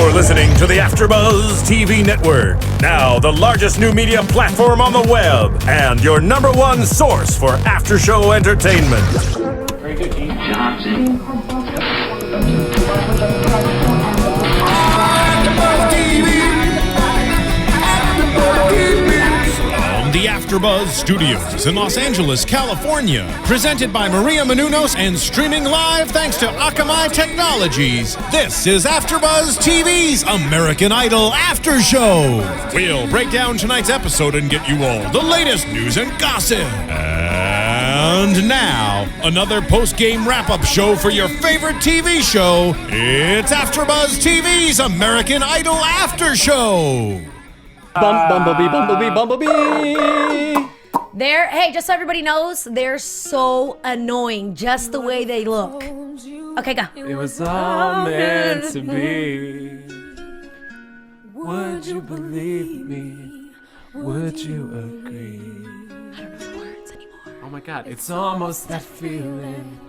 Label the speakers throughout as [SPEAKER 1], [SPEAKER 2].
[SPEAKER 1] You're listening to the AFTERBUZZ TV network. Now the largest new media platform on the web and your #1 source for after-show entertainment.
[SPEAKER 2] Very good, Gene Johnson.
[SPEAKER 3] The AFTERBUZZ Studios in Los Angeles, California. Presented by Maria Menounos and streaming live thanks to Akamai Technologies. This is AFTERBUZZ TV's American Idol After Show. We'll break down tonight's episode and get you all the latest news and gossip. And now, another post-game wrap-up show for your favorite TV show. It's AFTERBUZZ TV's American Idol After Show.
[SPEAKER 4] Bumblebee.
[SPEAKER 5] Hey, just so everybody knows, they're so annoying, just the way they look. Okay, go.
[SPEAKER 6] It was all meant to be. Would you believe me? Would you agree?
[SPEAKER 5] I don't know the words anymore.
[SPEAKER 6] Oh my God, it's almost that feeling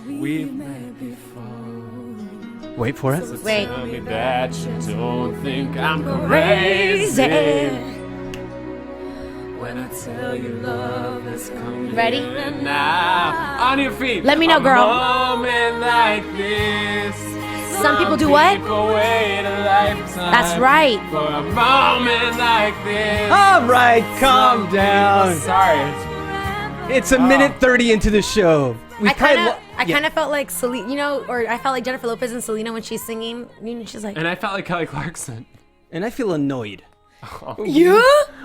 [SPEAKER 6] we've met before.
[SPEAKER 4] Wait for it.
[SPEAKER 6] So
[SPEAKER 5] Wait.
[SPEAKER 6] tell me that you don't think I'm crazy when I tell you love is coming.
[SPEAKER 5] Ready?
[SPEAKER 6] And now, on your feet.
[SPEAKER 5] Let me know, girl.
[SPEAKER 6] A moment like this.
[SPEAKER 5] Some people do what?
[SPEAKER 6] People wait a lifetime.
[SPEAKER 5] That's right.
[SPEAKER 6] For a moment like this.
[SPEAKER 4] All right, calm down.
[SPEAKER 6] Sorry.
[SPEAKER 4] It's a minute 30 into the show.
[SPEAKER 5] I kind of felt like Selena, or I felt like Jennifer Lopez and Selena when she's singing. She's like,
[SPEAKER 6] And I felt like Kelly Clarkson.
[SPEAKER 4] And I feel annoyed.
[SPEAKER 5] you?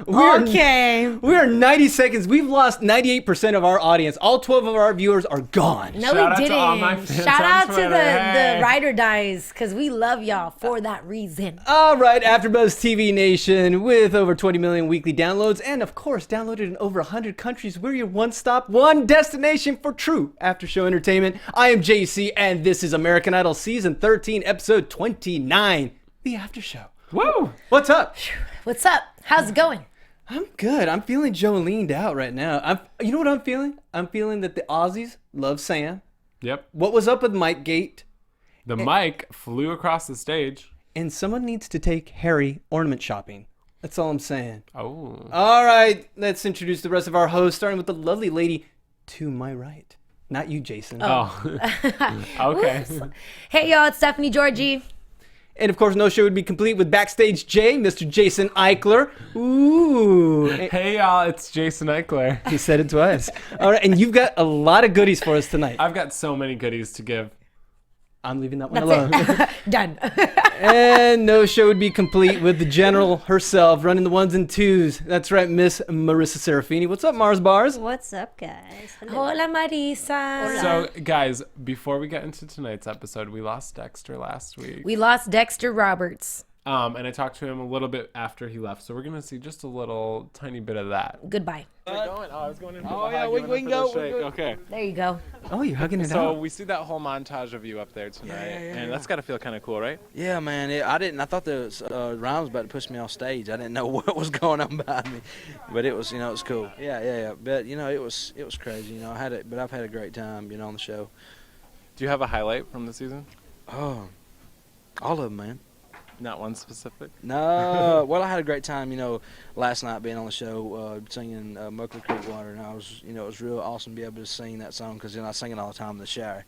[SPEAKER 4] We are 90 seconds. We've lost 98% of our audience. All 12 of our viewers are gone.
[SPEAKER 5] No,
[SPEAKER 6] Shout
[SPEAKER 5] we
[SPEAKER 6] out
[SPEAKER 5] didn't.
[SPEAKER 6] to all my fans
[SPEAKER 5] Shout
[SPEAKER 6] on
[SPEAKER 5] out to
[SPEAKER 6] Twitter.
[SPEAKER 5] the
[SPEAKER 6] Hey.
[SPEAKER 5] ride or dies, because we love y'all for that reason.
[SPEAKER 4] All right, AfterBuzz TV Nation, with over 20 million weekly downloads and, of course, downloaded in over 100 countries, we're your one-stop, one destination for true after-show entertainment. I am JC, and this is American Idol Season 13, Episode 29, The After Show.
[SPEAKER 6] Woo!
[SPEAKER 4] What's up?
[SPEAKER 5] What's up? How's it going?
[SPEAKER 4] I'm good. I'm feeling Jolene'd out right now. You know what I'm feeling? I'm feeling that the Aussies love Sam.
[SPEAKER 6] Yep.
[SPEAKER 4] What was up with Mike Gate?
[SPEAKER 6] The mic flew across the stage.
[SPEAKER 4] And someone needs to take Harry ornament shopping. That's all I'm saying.
[SPEAKER 6] Oh.
[SPEAKER 4] All right, let's introduce the rest of our hosts, starting with the lovely lady to my right. Not you, Jason.
[SPEAKER 6] Oh. Okay.
[SPEAKER 5] Hey, y'all, it's Stephanie Giorgi.
[SPEAKER 4] And of course, no show would be complete with Backstage Jay, Mr. Jason Ikeler. Ooh.
[SPEAKER 6] Hey, y'all, it's Jason Ikeler.
[SPEAKER 4] He said it twice. All right, and you've got a lot of goodies for us tonight.
[SPEAKER 6] I've got so many goodies to give.
[SPEAKER 4] I'm leaving that one
[SPEAKER 5] That's
[SPEAKER 4] alone.
[SPEAKER 5] it. Done.
[SPEAKER 4] And no show would be complete with the general herself running the ones and twos. That's right, Miss Marissa Serafini. What's up, Mars Bars?
[SPEAKER 7] What's up, guys?
[SPEAKER 5] Hola, Marisa.
[SPEAKER 6] So, guys, before we get into tonight's episode, we lost Dexter last week.
[SPEAKER 5] We lost Dexter Roberts.
[SPEAKER 6] And I talked to him a little bit after he left, so we're going to see just a little tiny bit of that.
[SPEAKER 5] Goodbye.
[SPEAKER 6] I was going in for
[SPEAKER 4] yeah, we can go.
[SPEAKER 6] Okay.
[SPEAKER 5] There you go.
[SPEAKER 4] Oh, you're hugging it
[SPEAKER 6] So
[SPEAKER 4] out.
[SPEAKER 6] we see that whole montage of you up there tonight, and that's got to feel kind of cool, right?
[SPEAKER 8] Yeah, man. I thought the Ryan was about to push me off stage. I didn't know what was going on behind me, but it was, it was cool. Yeah. But it was crazy. I've had a great time, on the show.
[SPEAKER 6] Do you have a highlight from the season?
[SPEAKER 8] Oh, all of them, man.
[SPEAKER 6] Not one specific?
[SPEAKER 8] No. Well, I had a great time, last night being on the show, singing Muckler Creek Water, and I was, it was real awesome to be able to sing that song because, I sing it all the time in the shower.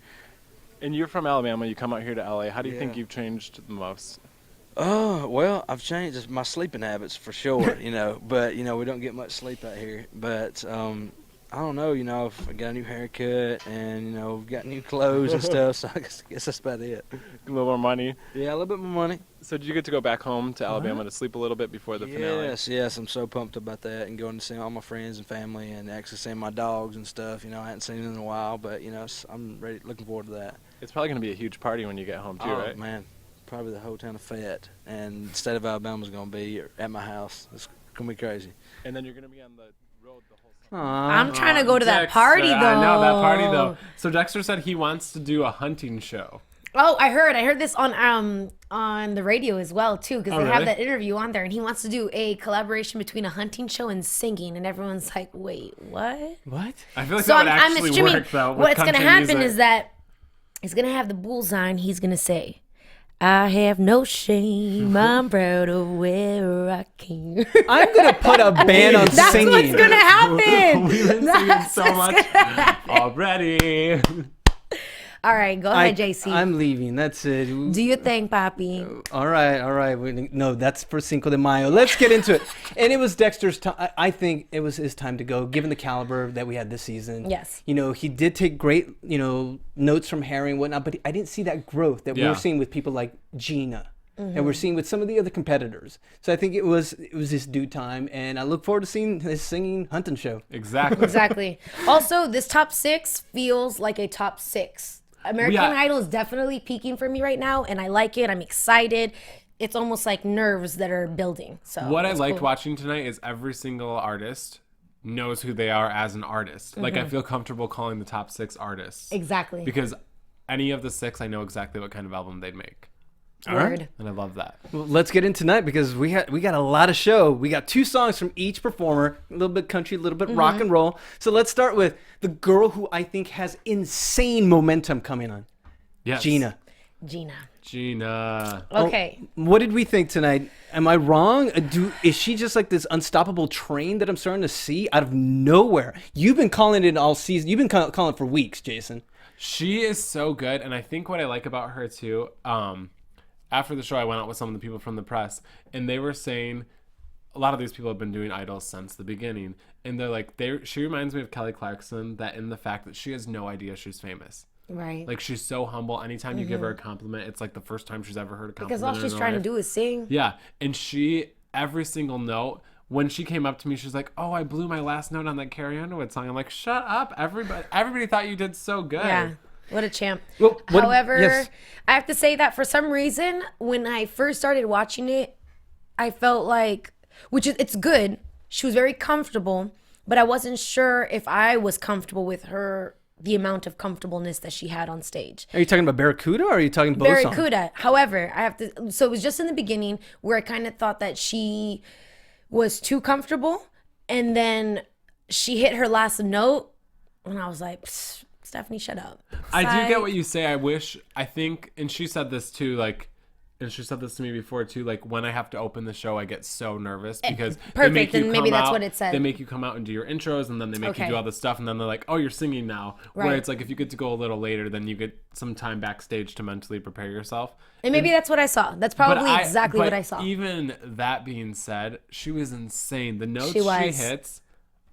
[SPEAKER 6] And you're from Alabama. You come out here to LA. How do you think
[SPEAKER 8] Yeah.
[SPEAKER 6] you've changed the most?
[SPEAKER 8] Oh, well, I've changed my sleeping habits for sure, but, we don't get much sleep out here. But, I don't know, if I got a new haircut and, got new clothes and stuff, so I guess that's about it.
[SPEAKER 6] A little more money.
[SPEAKER 8] Yeah, a little bit more money.
[SPEAKER 6] So did you get to go back home to Alabama to sleep a little bit before the finale?
[SPEAKER 8] Yes, I'm so pumped about that and going to see all my friends and family and actually seeing my dogs and stuff. I hadn't seen them in a while, but, I'm looking forward to that.
[SPEAKER 6] It's probably going to be a huge party when you get home too, right?
[SPEAKER 8] Man, probably the whole town of Fayette and the state of Alabama's going to be at my house. It's going to be crazy.
[SPEAKER 6] And then you're going to be on the road the whole
[SPEAKER 5] I'm trying to go to that
[SPEAKER 6] Dexter,
[SPEAKER 5] party, though.
[SPEAKER 6] I know, that party, though. So Dexter said he wants to do a hunting show.
[SPEAKER 5] Oh, I heard this on the radio as well too, because they have
[SPEAKER 6] really?
[SPEAKER 5] that interview on there, and he wants to do a collaboration between a hunting show and singing, and everyone's like, "Wait, what?"
[SPEAKER 4] What?
[SPEAKER 6] I feel like
[SPEAKER 5] So
[SPEAKER 6] that would
[SPEAKER 5] I'm
[SPEAKER 6] actually
[SPEAKER 5] assuming
[SPEAKER 6] work, though. with
[SPEAKER 5] what's gonna
[SPEAKER 6] country
[SPEAKER 5] happen
[SPEAKER 6] music.
[SPEAKER 5] is that he's gonna have the bullseye, and he's gonna say, I have no shame. I'm proud of where I came.
[SPEAKER 4] I'm gonna put a ban on
[SPEAKER 5] That's
[SPEAKER 4] singing.
[SPEAKER 5] what's gonna happen.
[SPEAKER 6] We've been singing so much already.
[SPEAKER 5] All right, go ahead, JC.
[SPEAKER 4] I'm leaving. That's it.
[SPEAKER 5] Do your thing, Papi.
[SPEAKER 4] All right. No, that's for Cinco de Mayo. Let's get into it. And it was Dexter's time. I think it was his time to go, given the caliber that we had this season.
[SPEAKER 5] Yes.
[SPEAKER 4] You know, he did take great, notes from Harry and whatnot, but I didn't see that growth that we're seeing with people like Gina. And we're seeing with some of the other competitors. So I think it was his due time, and I look forward to seeing his singing hunting show.
[SPEAKER 6] Exactly.
[SPEAKER 5] Also, this top 6 feels like a top 6. American Idol is definitely peaking for me right now, and I like it. I'm excited. It's almost like nerves that are building. So
[SPEAKER 6] what I liked
[SPEAKER 5] cool.
[SPEAKER 6] watching tonight is every single artist knows who they are as an artist. Like, I feel comfortable calling the top 6 artists.
[SPEAKER 5] Exactly.
[SPEAKER 6] Because any of the 6, I know exactly what kind of album they'd make.
[SPEAKER 5] Word.
[SPEAKER 6] And I love that.
[SPEAKER 4] Well, let's get in tonight because we got a lot of show. We got 2 songs from each performer, a little bit country, a little bit rock and roll. So let's start with the girl who I think has insane momentum coming on.
[SPEAKER 6] Yes.
[SPEAKER 4] Gina.
[SPEAKER 5] Okay.
[SPEAKER 4] What did we think tonight? Am I wrong? Is she just like this unstoppable train that I'm starting to see out of nowhere? You've been calling it all season. You've been calling it for weeks, Jason.
[SPEAKER 6] She is so good, and I think what I like about her too, after the show I went out with some of the people from the press, and they were saying a lot of these people have been doing idols since the beginning, and they're like, she reminds me of Kelly Clarkson, that in the fact that she has no idea she's famous.
[SPEAKER 5] Right.
[SPEAKER 6] Like, she's so humble. Anytime you give her a compliment, it's like the first time she's ever heard a compliment.
[SPEAKER 5] Because all she's trying to do is sing.
[SPEAKER 6] Yeah, and every single note, when she came up to me, she's like, "Oh, I blew my last note on that Carrie Underwood song." I'm like, "Shut up, everybody thought you did so good."
[SPEAKER 5] Yeah. What a champ.
[SPEAKER 4] Well,
[SPEAKER 5] However,
[SPEAKER 4] yes.
[SPEAKER 5] I have to say that for some reason, when I first started watching it, I felt like, it's good. She was very comfortable, but I wasn't sure if I was comfortable with her, the amount of comfortableness that she had on stage.
[SPEAKER 4] Are you talking about Barracuda or are you talking both songs?
[SPEAKER 5] Barracuda. However, so it was just in the beginning where I kind of thought that she was too comfortable, and then she hit her last note, and I was like, Stephanie, shut up.
[SPEAKER 6] I do get what you say. I think, and she said this too, like, and she said this to me before too, like, when I have to open the show, I get so nervous because
[SPEAKER 5] Perfect, and maybe that's what it said.
[SPEAKER 6] They make you come out and do your intros, and then they make you do all this stuff, and then they're like, "Oh, you're singing now."
[SPEAKER 5] Right.
[SPEAKER 6] Where it's like, if you get to go a little later, then you get some time backstage to mentally prepare yourself.
[SPEAKER 5] And maybe that's what I saw. That's probably exactly what I saw.
[SPEAKER 6] Even that being said, she was insane. The notes
[SPEAKER 5] She
[SPEAKER 6] she
[SPEAKER 5] was.
[SPEAKER 6] hits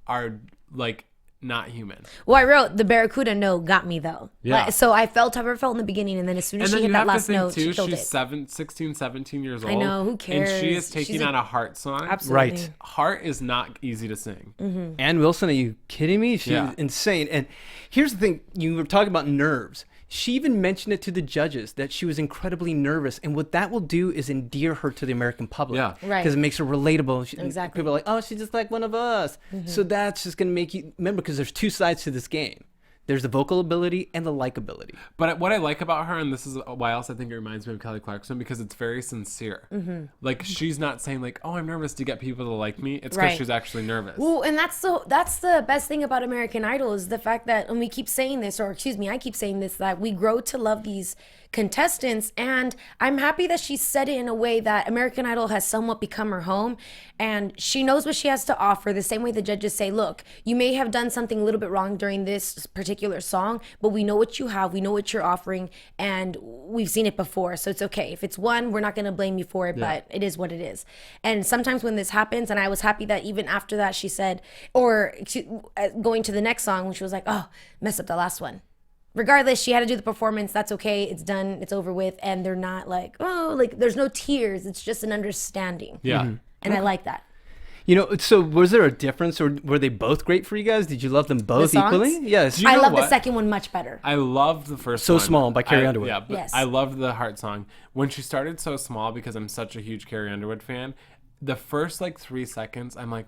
[SPEAKER 6] are like not human.
[SPEAKER 5] Well, I wrote the Barracuda note got me though.
[SPEAKER 6] Yeah.
[SPEAKER 5] So I felt how I felt in the beginning, and then as soon as she hit that last note, she killed
[SPEAKER 6] she's
[SPEAKER 5] it.
[SPEAKER 6] 16, 17 years old.
[SPEAKER 5] I know, who cares?
[SPEAKER 6] And she is taking
[SPEAKER 5] She's
[SPEAKER 6] on a Heart song.
[SPEAKER 5] Absolutely.
[SPEAKER 4] Right.
[SPEAKER 6] Heart is not easy to sing.
[SPEAKER 4] Ann Wilson, are you kidding me? She's
[SPEAKER 6] Yeah.
[SPEAKER 4] insane. And here's the thing. You were talking about nerves. She even mentioned it to the judges that she was incredibly nervous. And what that will do is endear her to the American public.
[SPEAKER 6] Yeah.
[SPEAKER 5] Right.
[SPEAKER 4] Because it makes her relatable.
[SPEAKER 5] Exactly.
[SPEAKER 4] People are like, oh, she's just like one of us. So that's just going to make you, remember, because there's 2 sides to this game. There's the vocal ability and the likability.
[SPEAKER 6] But what I like about her, and this is why else I think it reminds me of Kelly Clarkson, because it's very sincere. Like, she's not saying like, "Oh, I'm nervous to get people to like me." It's because
[SPEAKER 5] Right.
[SPEAKER 6] she's actually nervous.
[SPEAKER 5] Well, and that's the best thing about American Idol is the fact that, and we keep saying this, or excuse me, I keep saying this, that we grow to love these contestants, and I'm happy that she said it in a way that American Idol has somewhat become her home, and she knows what she has to offer, the same way the judges say, look, you may have done something a little bit wrong during this particular song, but we know what you have, we know what you're offering, and we've seen it before, so it's okay. If it's one, we're not going to blame you for it, but it is what it is. And sometimes when this happens, and I was happy that even after that she said, or going to the next song, when she was like, oh, mess up the last one. Regardless, she had to do the performance. That's okay. It's done. It's over with. And they're not like, oh, like there's no tears. It's just an understanding.
[SPEAKER 6] Yeah.
[SPEAKER 5] And I like that.
[SPEAKER 4] You know, so was there a difference, or were they both great for you guys? Did you love them both
[SPEAKER 5] songs?
[SPEAKER 4] equally? Yes.
[SPEAKER 6] You
[SPEAKER 5] I
[SPEAKER 6] know
[SPEAKER 5] love the
[SPEAKER 6] what?
[SPEAKER 5] second one much better.
[SPEAKER 6] I loved the first
[SPEAKER 4] So
[SPEAKER 6] one.
[SPEAKER 4] Small by Carrie Underwood.
[SPEAKER 6] Yeah, but
[SPEAKER 5] Yes.
[SPEAKER 6] I loved the Heart song. When she started So Small, because I'm such a huge Carrie Underwood fan, the first like 3 seconds, I'm like,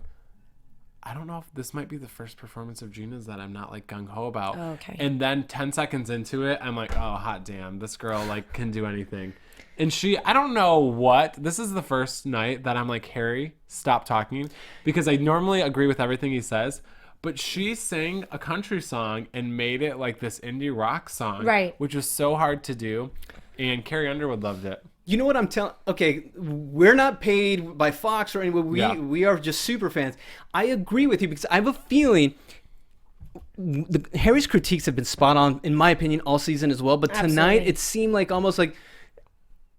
[SPEAKER 6] I don't know if this might be the first performance of Gina's that I'm not like gung-ho about.
[SPEAKER 5] Oh, okay.
[SPEAKER 6] And then 10 seconds into it, I'm like, oh, hot damn, this girl like can do anything. And I don't know what, this is the first night that I'm like, Harry, stop talking. Because I normally agree with everything he says. But she sang a country song and made it like this indie rock song.
[SPEAKER 5] Right.
[SPEAKER 6] Which was so hard to do. And Carrie Underwood loved it.
[SPEAKER 4] You know what I'm telling? Okay, we're not paid by Fox or anyone. We are just super fans. I agree with you because I have a feeling Harry's critiques have been spot on, in my opinion, all season as well. But tonight, it seemed like almost like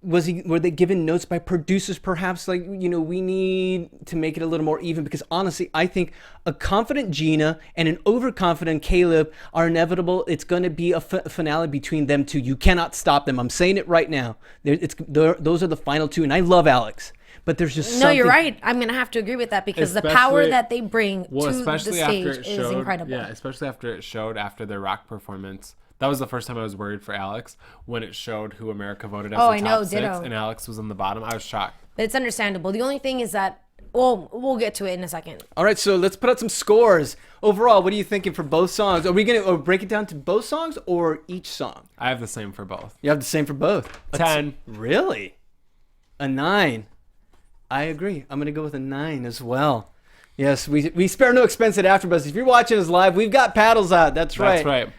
[SPEAKER 4] were they given notes by producers perhaps like, we need to make it a little more even? Because honestly, I think a confident Gina and an overconfident Caleb are inevitable. It's going to be a finale between them two. You cannot stop them. I'm saying it right now. Those are the final two. And I love Alex. But there's just something...
[SPEAKER 5] No, you're right. I'm going to have to agree with that because the power that they bring to the stage is incredible.
[SPEAKER 6] Yeah, especially after it showed after their rock performance. That was the first time I was worried for Alex when it showed who America voted as the top 6 and Alex was in the bottom. I was shocked.
[SPEAKER 5] But it's understandable. The only thing is that, we'll get to it in a second.
[SPEAKER 4] All right, so let's put out some scores. Overall, what are you thinking for both songs? Are we going to break it down to both songs or each song?
[SPEAKER 6] I have the same for both.
[SPEAKER 4] You have the same for both?
[SPEAKER 6] 10.
[SPEAKER 4] Really? A 9. I agree. I'm going to go with a 9 as well. Yes, we spare no expense at AfterBuzz. If you're watching us live, we've got paddles out. That's right.
[SPEAKER 6] That's right.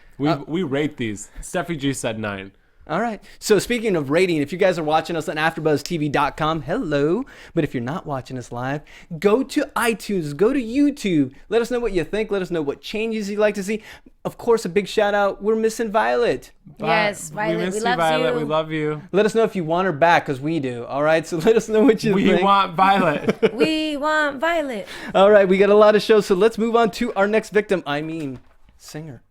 [SPEAKER 6] We rate these. Steffi G said 9.
[SPEAKER 4] All right. So speaking of rating, if you guys are watching us on AfterBuzzTV.com, hello. But if you're not watching us live, go to iTunes, go to YouTube. Let us know what you think. Let us know what changes you'd like to see. Of course, a big shout out. We're missing Violet.
[SPEAKER 5] Yes, Violet.
[SPEAKER 6] We miss you,
[SPEAKER 5] love
[SPEAKER 6] Violet.
[SPEAKER 5] you.
[SPEAKER 6] We love you.
[SPEAKER 4] Let us know if you want her back, because we do. All right. So let us know what you think.
[SPEAKER 6] We want Violet.
[SPEAKER 5] We want Violet.
[SPEAKER 4] All right. We got a lot of shows. So let's move on to our next victim. Singer.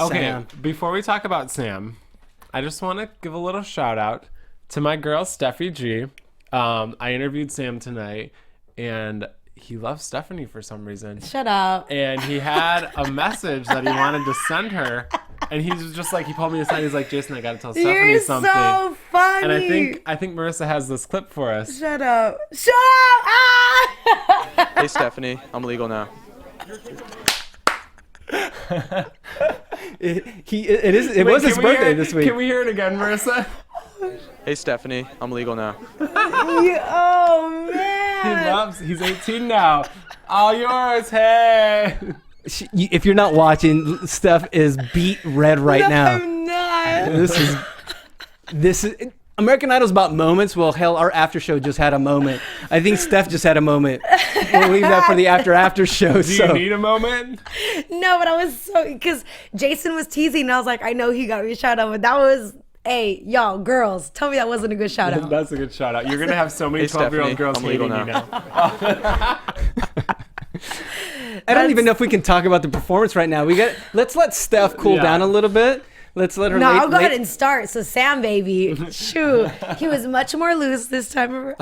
[SPEAKER 6] Okay,
[SPEAKER 4] Sam.
[SPEAKER 6] before we talk about Sam, I just want to give a little shout out to my girl Steffi G. I interviewed Sam tonight, and he loves Stephanie for some reason.
[SPEAKER 5] Shut up.
[SPEAKER 6] And he had a message that he wanted to send her, and he was just like, he pulled me aside. He's like, Jason, I got to tell Stephanie something.
[SPEAKER 5] You're so funny.
[SPEAKER 6] And I think Marissa has this clip for us.
[SPEAKER 5] Shut up. Shut up. Ah!
[SPEAKER 7] Hey Stephanie, I'm legal now.
[SPEAKER 4] It was his birthday this week.
[SPEAKER 6] Can we hear it again, Marissa?
[SPEAKER 7] Hey Stephanie, I'm legal now.
[SPEAKER 5] Oh man.
[SPEAKER 6] He's 18 now. All yours, hey.
[SPEAKER 4] If you're not watching, Steph is beat red right now.
[SPEAKER 5] I'm not.
[SPEAKER 4] This is American Idol's about moments. Well, hell, our after show just had a moment. I think Steph just had a moment. We'll leave that for the after show.
[SPEAKER 6] Do you need a moment?
[SPEAKER 5] No, but I was because Jason was teasing, and I was like, I know he got me a shout out, but that was, hey, y'all, girls, tell me that wasn't a good shout out.
[SPEAKER 6] That's a good shout out. You're gonna have so many 12-year-old girls hating you now.
[SPEAKER 4] I don't even know if we can talk about the performance right now. Let's let Steph cool down a little bit. Let's let her.
[SPEAKER 5] No, I'll go ahead and start. So Sam, baby, shoot, he was much more loose this time.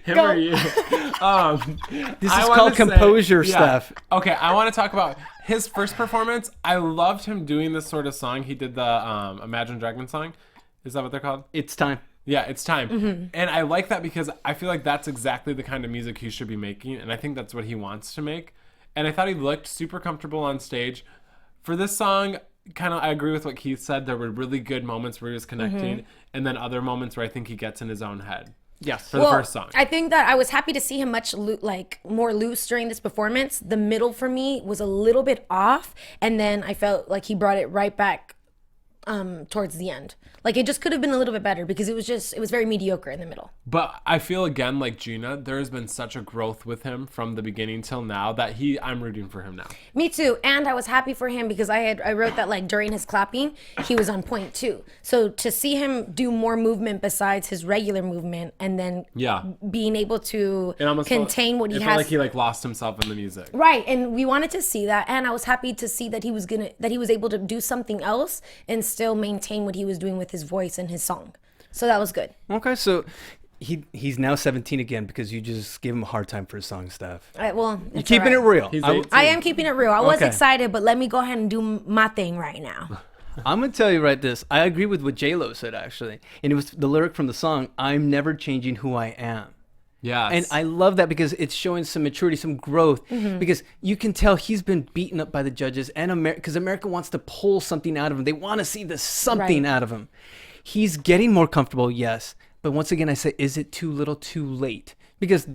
[SPEAKER 6] Him or you?
[SPEAKER 4] This is called composure stuff.
[SPEAKER 6] Okay, I want to talk about his first performance. I loved him doing this sort of song. He did the Imagine Dragons song. Is that what they're called?
[SPEAKER 4] It's time.
[SPEAKER 6] Yeah, it's time. Mm-hmm. And I like that because I feel like that's exactly the kind of music he should be making, and I think that's what he wants to make. And I thought he looked super comfortable on stage. For this song, I agree with what Keith said. There were really good moments where he was connecting, and then other moments where I think he gets in his own head. Yes, for the first song.
[SPEAKER 5] I think that I was happy to see him much more loose during this performance. The middle for me was a little bit off, and then I felt like he brought it right back towards the end. Like it just could have been a little bit better because it was very mediocre in the middle.
[SPEAKER 6] But I feel again like Gina, there has been such a growth with him from the beginning till now that I'm rooting for him now.
[SPEAKER 5] Me too. And I was happy for him because I wrote that like during his clapping, he was on point too. So to see him do more movement besides his regular movement and then being able to contain what he has.
[SPEAKER 6] It felt like he like lost himself in the music.
[SPEAKER 5] Right. And we wanted to see that. And I was happy to see that he was able to do something else and still maintain what he was doing with his voice and his song. So that was good.
[SPEAKER 4] Okay, so he's now 17 again because you just gave him a hard time for his song stuff.
[SPEAKER 5] Well,
[SPEAKER 4] you're keeping it real.
[SPEAKER 5] I am keeping it real. I was excited, but let me go ahead and do my thing right now.
[SPEAKER 4] I'm gonna tell you this. I agree with what J-Lo said actually, and it was the lyric from the song. I'm never changing who I am.
[SPEAKER 6] Yeah,
[SPEAKER 4] and I love that because it's showing some maturity, some growth. Because you can tell he's been beaten up by the judges, and because America wants to pull something out of him. They want to see the something out of him. He's getting more comfortable, yes. But once again, I say, is it too little, too late? Because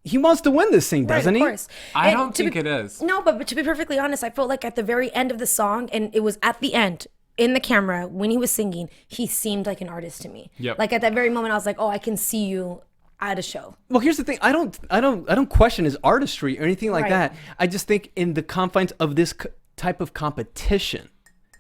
[SPEAKER 4] he wants to win this thing, doesn't he?
[SPEAKER 5] Of course.
[SPEAKER 6] I don't think it is.
[SPEAKER 5] No, but to be perfectly honest, I felt like at the very end of the song, and it was at the end, in the camera, when he was singing, he seemed like an artist to me.
[SPEAKER 6] Yep.
[SPEAKER 5] Like at that very moment, I was like, oh, I can see you at a show.
[SPEAKER 4] Well, here's the thing. I don't question his artistry or anything like
[SPEAKER 5] Right.
[SPEAKER 4] that. I just think in the confines of this type of competition,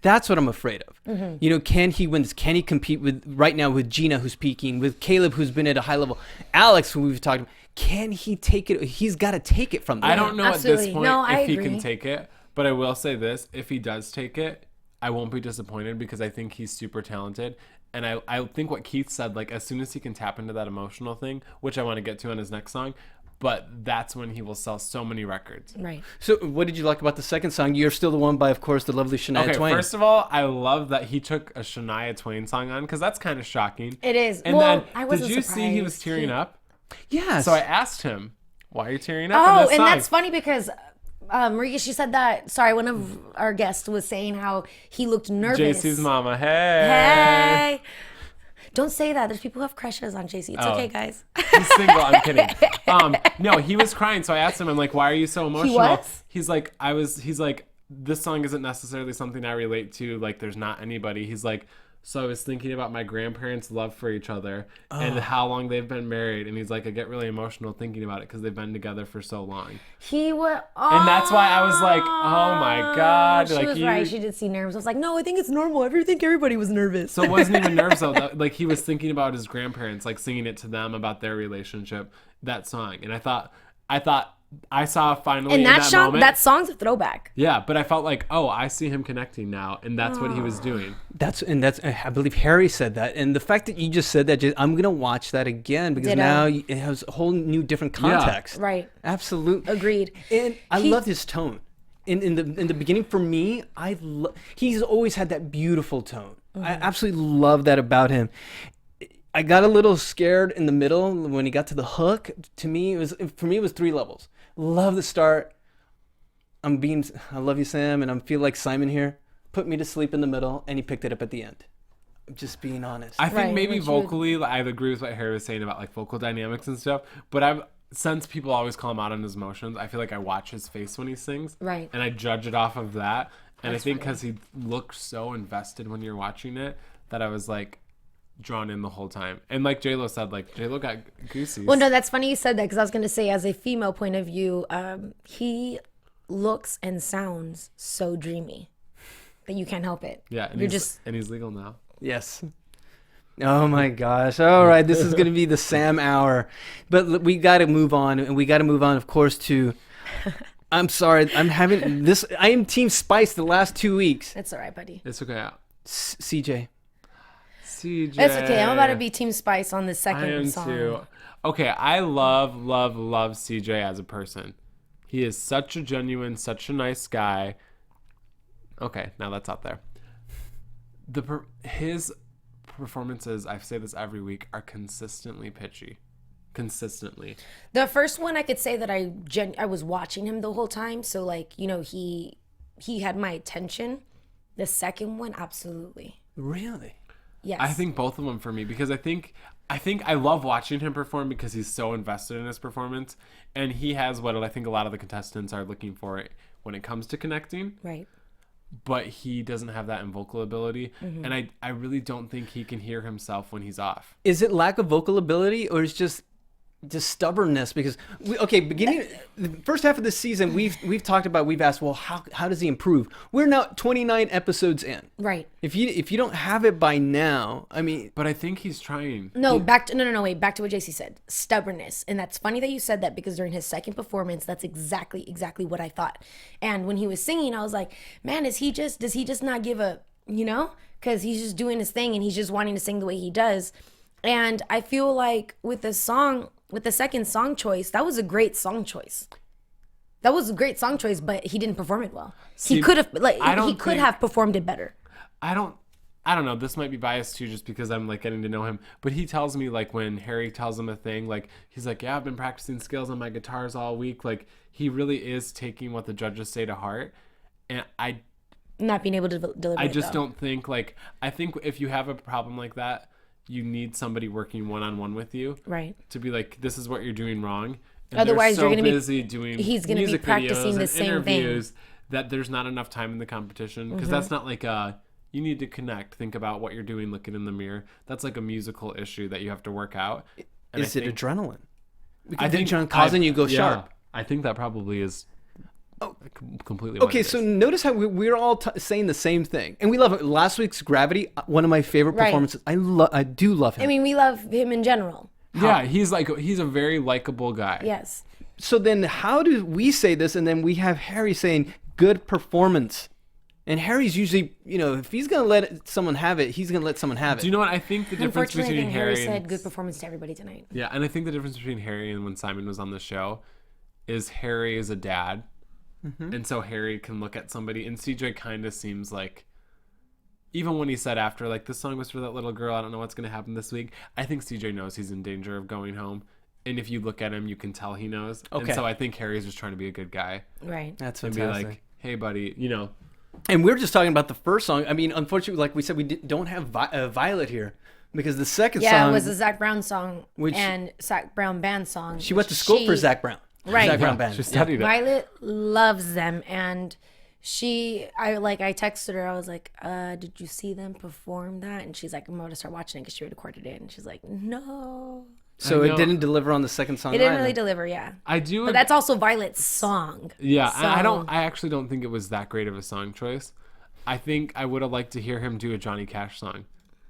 [SPEAKER 4] that's what I'm afraid of.
[SPEAKER 5] Mm-hmm.
[SPEAKER 4] You know, can he win this? Can he compete with right now with Gina, who's peaking, with Caleb, who's been at a high level, Alex, who we've talked about? Can he take it? He's got to take it from them.
[SPEAKER 6] I don't know
[SPEAKER 5] Absolutely.
[SPEAKER 6] at this point
[SPEAKER 5] No, I
[SPEAKER 6] if he
[SPEAKER 5] agree.
[SPEAKER 6] can take it, but I will say this: if he does take it, I won't be disappointed because I think he's super talented. And I think what Keith said, like as soon as he can tap into that emotional thing, which I want to get to on his next song, but that's when he will sell so many records.
[SPEAKER 5] Right.
[SPEAKER 4] So, what did you like about the second song? You're Still the One by, of course, the lovely Shania
[SPEAKER 6] Okay,
[SPEAKER 4] Twain.
[SPEAKER 6] first of all, I love that he took a Shania Twain song on because that's kind of shocking.
[SPEAKER 5] It is.
[SPEAKER 6] And
[SPEAKER 5] Well,
[SPEAKER 6] then,
[SPEAKER 5] I wasn't
[SPEAKER 6] did you see he was
[SPEAKER 5] surprised.
[SPEAKER 6] tearing up?
[SPEAKER 4] Yes.
[SPEAKER 6] So I asked him, "Why are you tearing up?" in
[SPEAKER 5] Oh,
[SPEAKER 6] this
[SPEAKER 5] and
[SPEAKER 6] song?
[SPEAKER 5] that's funny because Maria, she said that. Sorry, one of our guests was saying how he looked nervous.
[SPEAKER 6] JC's mama. Hey.
[SPEAKER 5] Hey. Don't say that. There's people who have crushes on JC. It's
[SPEAKER 6] Oh.
[SPEAKER 5] okay, guys.
[SPEAKER 6] He's single. I'm kidding. No, he was crying. So I asked him, I'm like, why are you so emotional?
[SPEAKER 5] was?
[SPEAKER 6] He's like, he's like, this song isn't necessarily something I relate to. Like, there's not anybody. He's like, so I was thinking about my grandparents' love for each other and how long they've been married. And he's like, I get really emotional thinking about it because they've been together for so long.
[SPEAKER 5] He was.
[SPEAKER 6] And that's why I was like, oh my God.
[SPEAKER 5] She
[SPEAKER 6] Like,
[SPEAKER 5] was right. She did see nerves. I was like, no, I think it's normal. I think everybody was nervous.
[SPEAKER 6] So it wasn't even nerves though. Like he was thinking about his grandparents, like singing it to them about their relationship, that song. And I thought I saw finally
[SPEAKER 5] and
[SPEAKER 6] in
[SPEAKER 5] that song,
[SPEAKER 6] moment.
[SPEAKER 5] that song's a throwback.
[SPEAKER 6] Yeah, but I felt like, oh, I see him connecting now, and that's what he was doing.
[SPEAKER 4] That's I believe Harry said that, and the fact that you just said that, I'm gonna watch that again because
[SPEAKER 5] Ditto.
[SPEAKER 4] now it has a whole new different context.
[SPEAKER 5] Right.
[SPEAKER 4] Absolutely.
[SPEAKER 5] Agreed.
[SPEAKER 4] And I love his tone. In the beginning, for me, he's always had that beautiful tone. I absolutely love that about him. I got a little scared in the middle when he got to the hook. To me, it was 3 levels. Love the start. I love you, Sam, and I feel like Simon here. Put me to sleep in the middle, and he picked it up at the end. I'm just being honest.
[SPEAKER 6] I think
[SPEAKER 5] Right,
[SPEAKER 6] maybe
[SPEAKER 5] which
[SPEAKER 6] vocally, I agree with what Harry was saying about like vocal dynamics and stuff. But since people always call him out on his emotions, I feel like I watch his face when he sings,
[SPEAKER 5] Right.
[SPEAKER 6] and I judge it off of that. And
[SPEAKER 5] That's
[SPEAKER 6] I think
[SPEAKER 5] funny.
[SPEAKER 6] because he looks so invested when you're watching it, that I was like drawn in the whole time. And like J-Lo said, like J-Lo got goosies.
[SPEAKER 5] Well, no, that's funny you said that because I was going to say, as a female point of view, he looks and sounds so dreamy that you can't help it.
[SPEAKER 6] Yeah, and he's legal now.
[SPEAKER 4] Yes. Oh my gosh. All right. This is going to be the Sam hour. But we got to move on. And we got to move on, of course, to. I'm sorry. I'm having this. I am Team Spice the last 2 weeks.
[SPEAKER 5] It's all right, buddy.
[SPEAKER 6] It's okay.
[SPEAKER 4] CJ.
[SPEAKER 6] CJ.
[SPEAKER 5] It's okay. I'm about to be Team Spice on the
[SPEAKER 6] I
[SPEAKER 5] second
[SPEAKER 6] am
[SPEAKER 5] song.
[SPEAKER 6] too. Okay, I love CJ as a person. He is such a genuine, such a nice guy. Okay, now that's out there. His performances, I say this every week, are consistently pitchy. Consistently.
[SPEAKER 5] The first one, I could say that I was watching him the whole time, so like he had my attention. The second one, absolutely.
[SPEAKER 4] Really?
[SPEAKER 5] Yes.
[SPEAKER 6] I think both of them for me because I think I love watching him perform because he's so invested in his performance, and he has what I think a lot of the contestants are looking for when it comes to connecting.
[SPEAKER 5] Right.
[SPEAKER 6] But he doesn't have that in vocal ability, and I really don't think he can hear himself when he's off.
[SPEAKER 4] Is it lack of vocal ability or is just stubbornness? Because beginning the first half of this season, we've talked about, we've asked, well, how does he improve? We're now 29 episodes in.
[SPEAKER 5] Right.
[SPEAKER 4] If you don't have it by now, I mean,
[SPEAKER 6] But I think he's trying.
[SPEAKER 5] No, back to what JC said. Stubbornness. And that's funny that you said that because during his second performance, that's exactly what I thought. And when he was singing, I was like, man, does he just not give a, because he's just doing his thing and he's just wanting to sing the way he does. And I feel like with the second song choice, that was a great song choice. But he didn't perform it well.
[SPEAKER 6] See,
[SPEAKER 5] He could have
[SPEAKER 6] think-
[SPEAKER 5] have performed it better.
[SPEAKER 6] I don't know. This might be biased too, just because I'm like getting to know him. But he tells me like when Harry tells him a thing, like he's like, yeah, I've been practicing scales on my guitars all week. Like he really is taking what the judges say to heart. And
[SPEAKER 5] Not being able to deliver
[SPEAKER 6] I
[SPEAKER 5] it,
[SPEAKER 6] just
[SPEAKER 5] though.
[SPEAKER 6] don't think I think if you have a problem like that, you need somebody working one-on-one with you.
[SPEAKER 5] Right.
[SPEAKER 6] To be like, this is what you're doing wrong. And
[SPEAKER 5] Otherwise,
[SPEAKER 6] they're
[SPEAKER 5] you're gonna be-
[SPEAKER 6] busy doing
[SPEAKER 5] he's gonna be
[SPEAKER 6] music
[SPEAKER 5] practicing
[SPEAKER 6] videos
[SPEAKER 5] the
[SPEAKER 6] and
[SPEAKER 5] same thing.
[SPEAKER 6] interviews that there's not enough time in the competition because that's not like a you need to connect. Think about what you're doing, looking in the mirror. That's like a musical issue that you have to work out. And
[SPEAKER 4] Is it adrenaline?
[SPEAKER 6] I think
[SPEAKER 4] adrenaline causing you to go sharp.
[SPEAKER 6] I think that probably is completely
[SPEAKER 4] Okay,
[SPEAKER 6] what it
[SPEAKER 4] so
[SPEAKER 6] is.
[SPEAKER 4] notice how we're all saying the same thing, and we love it. Last week's Gravity, one of my favorite
[SPEAKER 5] Right.
[SPEAKER 4] performances. I do love him.
[SPEAKER 5] I mean, we love him in general.
[SPEAKER 6] Yeah, he's a very likable guy.
[SPEAKER 5] Yes.
[SPEAKER 4] So then how do we say this, and then we have Harry saying good performance? And Harry's usually, if he's going to let someone have it, he's going to let someone have it.
[SPEAKER 6] Do you know what? I think the difference
[SPEAKER 5] Unfortunately, I
[SPEAKER 6] between
[SPEAKER 5] think Harry
[SPEAKER 6] Harry
[SPEAKER 5] said
[SPEAKER 6] and
[SPEAKER 5] good performance to everybody tonight.
[SPEAKER 6] yeah, and I think the difference between Harry and when Simon was on the show is Harry is a dad, and so Harry can look at somebody, and CJ kind of seems like, even when he said after, like, this song was for that little girl, I don't know what's going to happen this week, I think CJ knows he's in danger of going home. And if you look at him, you can tell he knows.
[SPEAKER 4] Okay.
[SPEAKER 6] And so I think Harry's just trying to be a good guy.
[SPEAKER 5] Right.
[SPEAKER 4] That's
[SPEAKER 6] And
[SPEAKER 4] fantastic.
[SPEAKER 6] be like, hey, buddy,
[SPEAKER 4] And we're just talking about the first song. I mean, unfortunately, like we said, we don't have Violet here because the second song.
[SPEAKER 5] Yeah, it was a Zach Brown song
[SPEAKER 4] Which-
[SPEAKER 5] and Zach Brown band song.
[SPEAKER 4] She went to school for Zach Brown.
[SPEAKER 5] Right.
[SPEAKER 4] Zach Brown
[SPEAKER 5] Yeah,
[SPEAKER 4] band.
[SPEAKER 6] she studied it.
[SPEAKER 5] Violet loves them, and I texted her. I was like, "Did you see them perform that?" And she's like, "I'm going to start watching it because she recorded it." And she's like, "No."
[SPEAKER 4] So
[SPEAKER 6] I
[SPEAKER 4] it
[SPEAKER 6] know.
[SPEAKER 4] didn't deliver on the second song.
[SPEAKER 5] It didn't
[SPEAKER 4] either.
[SPEAKER 5] really deliver, yeah.
[SPEAKER 6] I do.
[SPEAKER 5] But that's also Violet's song.
[SPEAKER 6] Yeah,
[SPEAKER 5] So-
[SPEAKER 6] I actually don't think it was that great of a song choice. I think I would have liked to hear him do a Johnny Cash song.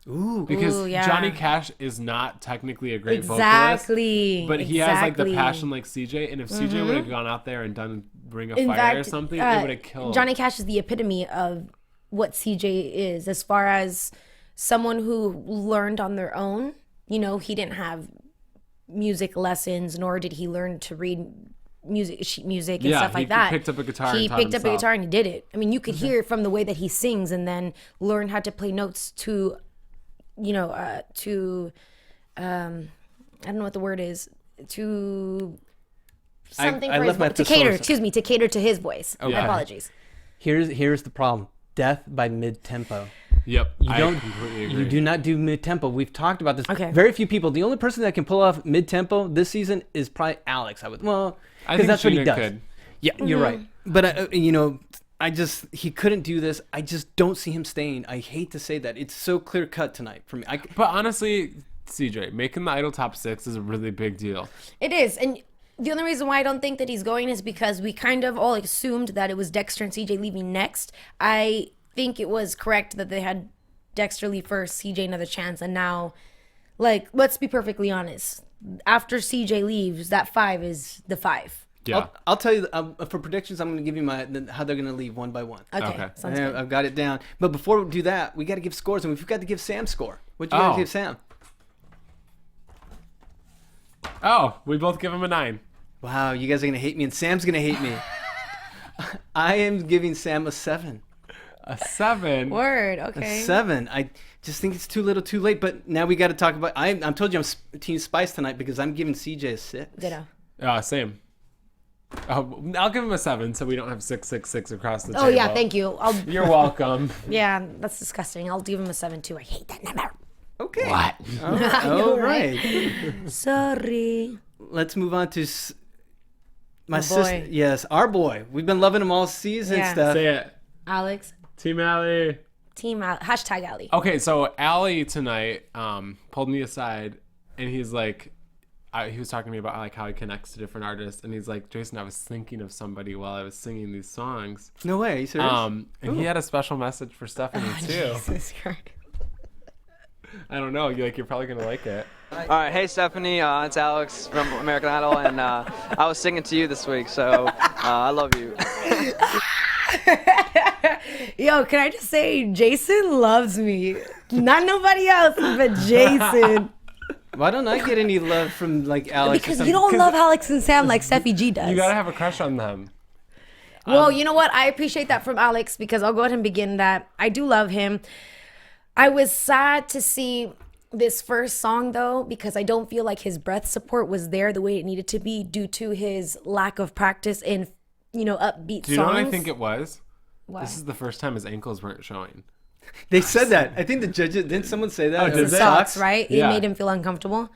[SPEAKER 4] Ooh.
[SPEAKER 6] Because
[SPEAKER 5] Ooh, yeah.
[SPEAKER 6] Johnny Cash is not technically a great
[SPEAKER 5] Exactly.
[SPEAKER 6] vocalist, but he has like the
[SPEAKER 5] Exactly.
[SPEAKER 6] passion like CJ. And if CJ would have gone out there and done Ring of
[SPEAKER 5] In
[SPEAKER 6] Fire
[SPEAKER 5] fact,
[SPEAKER 6] or something, it would have killed.
[SPEAKER 5] Johnny Cash is the epitome of what CJ is, as far as someone who learned on their own. He didn't have music lessons, nor did he learn to read sheet music and stuff like that.
[SPEAKER 6] He picked up a guitar.
[SPEAKER 5] He
[SPEAKER 6] and taught
[SPEAKER 5] picked up a
[SPEAKER 6] himself.
[SPEAKER 5] guitar and he did it. I mean, you could hear it from the way that he sings, and then learn how to play notes to, I don't know what the word is, to something
[SPEAKER 4] I
[SPEAKER 5] for his
[SPEAKER 4] left my
[SPEAKER 5] voice. To cater,
[SPEAKER 4] thesaurus.
[SPEAKER 5] to cater to his voice.
[SPEAKER 6] Okay.
[SPEAKER 5] My apologies.
[SPEAKER 4] Here's the problem. Death by mid-tempo.
[SPEAKER 6] Yep,
[SPEAKER 4] You don't.
[SPEAKER 6] completely agree.
[SPEAKER 4] You do not do mid-tempo. We've talked about this.
[SPEAKER 5] Okay.
[SPEAKER 4] Very few people. The only person that can pull off mid-tempo this season is probably Alex.
[SPEAKER 6] I
[SPEAKER 4] because
[SPEAKER 6] think
[SPEAKER 4] that's what he
[SPEAKER 6] Gina
[SPEAKER 4] does.
[SPEAKER 6] could.
[SPEAKER 4] Yeah, you're right. But he couldn't do this. I just don't see him staying. I hate to say that. It's so clear cut tonight for me.
[SPEAKER 6] But honestly, CJ, making the Idol top 6 is a really big deal.
[SPEAKER 5] It is. And the only reason why I don't think that he's going is because we kind of all assumed that it was Dexter and CJ leaving next. I think it was correct that they had Dexter leave first, CJ another chance, and now, let's be perfectly honest. After CJ leaves, that 5 is the 5.
[SPEAKER 6] Yeah.
[SPEAKER 4] I'll tell you for predictions. I'm going to give you how they're going to leave one by one.
[SPEAKER 5] Okay. Sounds good.
[SPEAKER 4] I've got it down. But before we do that, we got to give scores, and we've got to give Sam score. What do you guys give Sam?
[SPEAKER 6] Oh, we both give him a 9.
[SPEAKER 4] Wow, you guys are going to hate me, and Sam's going to hate me. I am giving Sam a 7.
[SPEAKER 6] A 7.
[SPEAKER 5] Word.
[SPEAKER 4] A
[SPEAKER 5] Okay.
[SPEAKER 4] 7. I just think it's too little, too late. But now we got to talk about. I told you I'm Team Spice tonight because I'm giving CJ a 6.
[SPEAKER 5] Ditto.
[SPEAKER 6] Same. I'll give him a 7 so we don't have 666 across the table.
[SPEAKER 5] Oh yeah, thank you.
[SPEAKER 6] You're welcome.
[SPEAKER 5] Yeah, that's disgusting. I'll give him a 7 too. I hate that number.
[SPEAKER 4] Okay.
[SPEAKER 6] What?
[SPEAKER 4] All right.
[SPEAKER 5] Sorry.
[SPEAKER 4] Let's move on to my
[SPEAKER 5] boy.
[SPEAKER 4] sister. Yes, our boy. We've been loving him all season.
[SPEAKER 5] Yeah.
[SPEAKER 4] Stuff.
[SPEAKER 6] Say it.
[SPEAKER 5] Alex.
[SPEAKER 6] Team Allie.
[SPEAKER 5] Team hashtag Allie.
[SPEAKER 6] Okay, so Allie tonight pulled me aside and he's like, he was talking to me about how he connects to different artists, and he's like, Jason, I was thinking of somebody while I was singing these songs.
[SPEAKER 4] No way. Are you serious?
[SPEAKER 6] And he had a special message for Stephanie too.
[SPEAKER 5] Jesus Christ.
[SPEAKER 6] I don't know. You're probably gonna like it.
[SPEAKER 7] All right, hey Stephanie, it's Alex from American Idol, and I was singing to you this week, so I love you.
[SPEAKER 5] Yo, can I just say, Jason loves me. Not nobody else, but Jason.
[SPEAKER 4] Why don't I get any love from Alex?
[SPEAKER 5] Because you don't love Alex and Sam like Steffi G does.
[SPEAKER 6] You gotta have a crush on them.
[SPEAKER 5] Well, you know what? I appreciate that from Alex, because I'll go ahead and begin that. I do love him. I was sad to see this first song, though, because I don't feel like his breath support was there the way it needed to be due to his lack of practice in, upbeat songs.
[SPEAKER 6] Do you know what I think it was?
[SPEAKER 5] What?
[SPEAKER 6] This is the first time his ankles weren't showing.
[SPEAKER 4] They said that. I think the judges, didn't someone say that?
[SPEAKER 6] Oh, did
[SPEAKER 5] The
[SPEAKER 6] they?
[SPEAKER 5] socks, right?
[SPEAKER 6] Yeah.
[SPEAKER 5] It made him feel uncomfortable.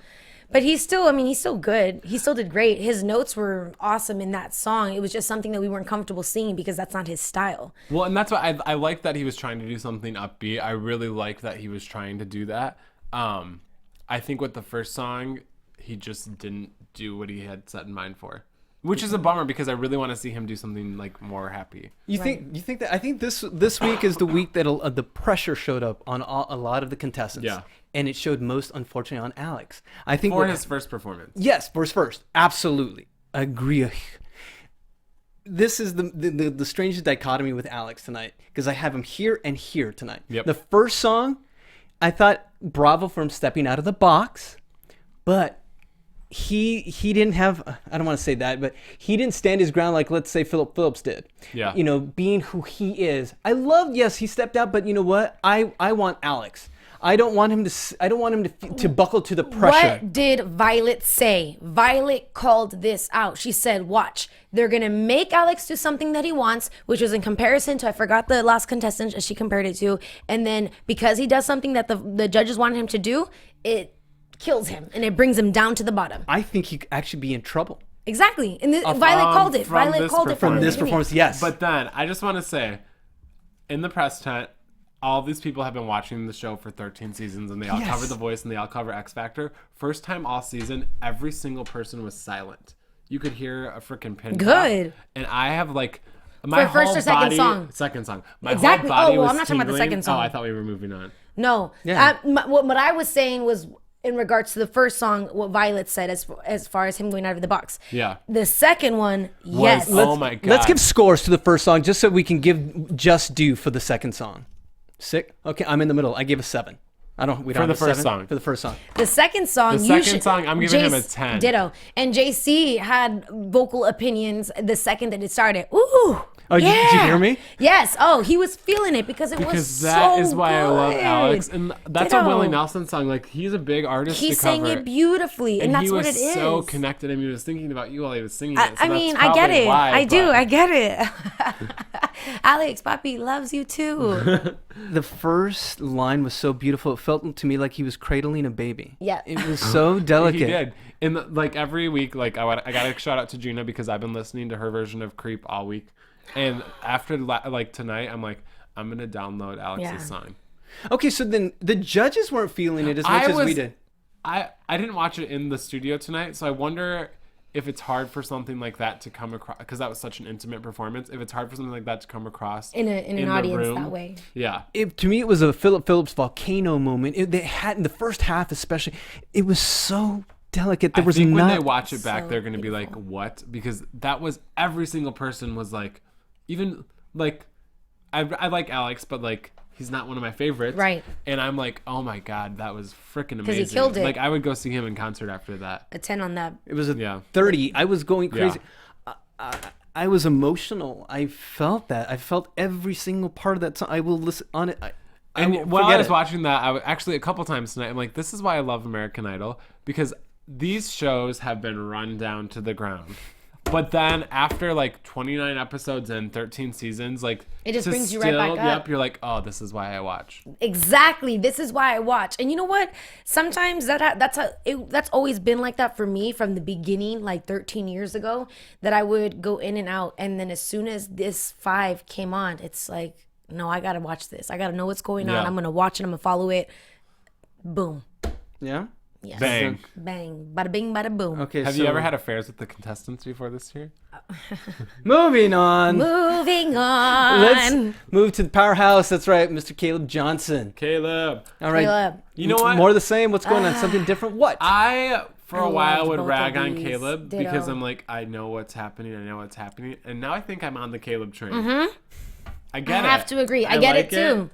[SPEAKER 5] But he's still, I mean, he's still good. He still did great. His notes were awesome in that song. It was just something that we weren't comfortable singing because that's not his style.
[SPEAKER 6] Well, and that's why I like that he was trying to do something upbeat. I really like that he was trying to do that. I think with the first song, he just didn't do what he had set in mind for. Which is a bummer because I really want to see him do something like more happy.
[SPEAKER 4] You think that? I think this week is the week that the pressure showed up on a lot of the contestants.
[SPEAKER 6] Yeah.
[SPEAKER 4] And it showed most, unfortunately, on Alex. I think
[SPEAKER 6] For his first performance.
[SPEAKER 4] Yes, for his first. Absolutely. Agree. This is the strangest dichotomy with Alex tonight because I have him here and here tonight.
[SPEAKER 6] Yep.
[SPEAKER 4] The first song, I thought bravo for him stepping out of the box, but he didn't have, I don't want to say that, but he didn't stand his ground like, let's say, Philip Phillips did.
[SPEAKER 6] Yeah.
[SPEAKER 4] You know, being who he is. I love, yes, he stepped out, but you know what? I want Alex. I don't want him to buckle to the pressure.
[SPEAKER 5] What did Violet say? Violet called this out. She said, watch, they're going to make Alex do something that he wants, which was in comparison to, I forgot the last contestant she compared it to. And then because he does something that the judges wanted him to do, it kills him and it brings him down to the bottom.
[SPEAKER 4] I think he could actually be in trouble.
[SPEAKER 5] Exactly. And Violet called it. Violet called it
[SPEAKER 4] from this performance. Yes.
[SPEAKER 6] But then I just want to say, in the press tent, all these people have been watching the show for 13 seasons and they all cover The Voice and they all cover X Factor. First time all season, every single person was silent. You could hear a freaking pin drop.
[SPEAKER 5] Good.
[SPEAKER 6] And I have like my
[SPEAKER 5] For first
[SPEAKER 6] whole
[SPEAKER 5] or second
[SPEAKER 6] body,
[SPEAKER 5] song?
[SPEAKER 6] Second song. My
[SPEAKER 5] Exactly.
[SPEAKER 6] whole body
[SPEAKER 5] Oh, well,
[SPEAKER 6] was
[SPEAKER 5] I'm not talking about the
[SPEAKER 6] tingling.
[SPEAKER 5] second song.
[SPEAKER 6] Oh, I thought we were moving on.
[SPEAKER 5] No.
[SPEAKER 4] Yeah.
[SPEAKER 5] What I was saying was in regards to the first song, what Violet said as far as him going out of the box.
[SPEAKER 6] Yeah.
[SPEAKER 5] The second one, yes.
[SPEAKER 6] Oh my God.
[SPEAKER 4] Let's give scores to the first song just so we can give just due for the second song. Sick? Okay, I'm in the middle. I gave a 7. We don't
[SPEAKER 6] For
[SPEAKER 4] have
[SPEAKER 6] the
[SPEAKER 4] a
[SPEAKER 6] first
[SPEAKER 4] 7?
[SPEAKER 6] song.
[SPEAKER 4] For the first song.
[SPEAKER 5] The second song,
[SPEAKER 6] I'm giving him a 10.
[SPEAKER 5] Ditto. And JC had vocal opinions the second that it started. Ooh.
[SPEAKER 4] Oh,
[SPEAKER 5] yeah.
[SPEAKER 4] did you hear me?
[SPEAKER 5] Yes. Oh, he was feeling it because it was
[SPEAKER 6] Because that
[SPEAKER 5] so
[SPEAKER 6] is why I love
[SPEAKER 5] good.
[SPEAKER 6] Alex. And that's
[SPEAKER 5] Ditto.
[SPEAKER 6] a Willie Nelson song. Like, he's a big artist
[SPEAKER 5] He
[SPEAKER 6] to
[SPEAKER 5] sang
[SPEAKER 6] cover.
[SPEAKER 5] it beautifully, and that's
[SPEAKER 6] he
[SPEAKER 5] what
[SPEAKER 6] was
[SPEAKER 5] it is.
[SPEAKER 6] so connected. I mean, he was thinking about you while he was singing it. So
[SPEAKER 5] I mean,
[SPEAKER 6] that's
[SPEAKER 5] I get
[SPEAKER 6] probably
[SPEAKER 5] it.
[SPEAKER 6] why,
[SPEAKER 5] I do.
[SPEAKER 6] but-
[SPEAKER 5] I get it. Alex, Papi loves you too.
[SPEAKER 4] The first line was so beautiful. It felt to me like he was cradling a baby.
[SPEAKER 5] Yeah.
[SPEAKER 4] It was so delicate.
[SPEAKER 6] He did. And like every week, like I got to shout out to Gina because I've been listening to her version of Creep all week. And after like tonight, I'm like, I'm going to download Alex's song.
[SPEAKER 4] Okay, so then the judges weren't feeling it as much as we did.
[SPEAKER 6] I didn't watch it in the studio tonight, so I wonder if it's hard for something like that to come across, because that was such an intimate performance, if it's hard for something like that to come across
[SPEAKER 5] in an
[SPEAKER 6] the
[SPEAKER 5] audience
[SPEAKER 6] room.
[SPEAKER 5] that way.
[SPEAKER 6] Yeah.
[SPEAKER 4] To me, it was a Philip Phillips volcano moment. They had in the first half, especially. It was so delicate. There was
[SPEAKER 6] I think
[SPEAKER 4] not.
[SPEAKER 6] when they watch it back,
[SPEAKER 5] So
[SPEAKER 6] they're going to be like, "What?" Because that was every single person was like, even like, I like Alex, but like he's not one of my favorites.
[SPEAKER 5] Right.
[SPEAKER 6] And I'm like, oh my God, that was freaking amazing.
[SPEAKER 5] 'Cause he killed it.
[SPEAKER 6] Like I would go see him in concert after that.
[SPEAKER 5] A 10 on that.
[SPEAKER 4] It was a
[SPEAKER 6] Yeah.
[SPEAKER 4] 30. I was going crazy. I was emotional. I felt that. I felt every single part of that song. I will listen on it.
[SPEAKER 6] And while I was watching that, actually a couple times tonight, I'm like, this is why I love American Idol, because these shows have been run down to the ground. But then after like 29 episodes and 13 seasons, like
[SPEAKER 5] It just
[SPEAKER 6] to
[SPEAKER 5] brings you right back up.
[SPEAKER 6] Yep, you're like, oh, this is why I watch.
[SPEAKER 5] Exactly. This is why I watch. And you know what? Sometimes that's always been like that for me from the beginning, like 13 years ago, that I would go in and out. And then as soon as this 5 came on, it's like, no, I got to watch this. I got to know what's going on.
[SPEAKER 6] Yeah.
[SPEAKER 5] I'm going to watch it. I'm going to follow it. Boom.
[SPEAKER 4] Yeah.
[SPEAKER 5] Yes.
[SPEAKER 6] Bang.
[SPEAKER 5] Bang. Bada bing, bada boom.
[SPEAKER 4] Okay.
[SPEAKER 6] Have
[SPEAKER 4] so
[SPEAKER 6] you ever had affairs with the contestants before this year?
[SPEAKER 4] Moving on.
[SPEAKER 5] Moving on.
[SPEAKER 4] Let's move to the powerhouse. That's right, Mr. Caleb Johnson.
[SPEAKER 6] Caleb.
[SPEAKER 4] All right.
[SPEAKER 5] Caleb.
[SPEAKER 6] You know what?
[SPEAKER 4] More of the same. What's going on? Something different? What?
[SPEAKER 6] I, for a while,
[SPEAKER 5] loved
[SPEAKER 6] would
[SPEAKER 5] both
[SPEAKER 6] rag
[SPEAKER 5] of
[SPEAKER 6] on
[SPEAKER 5] these.
[SPEAKER 6] Caleb
[SPEAKER 5] Ditto.
[SPEAKER 6] because I'm like, I know what's happening. And now I think I'm on the Caleb train. I get it.
[SPEAKER 5] I have to agree. I get it too.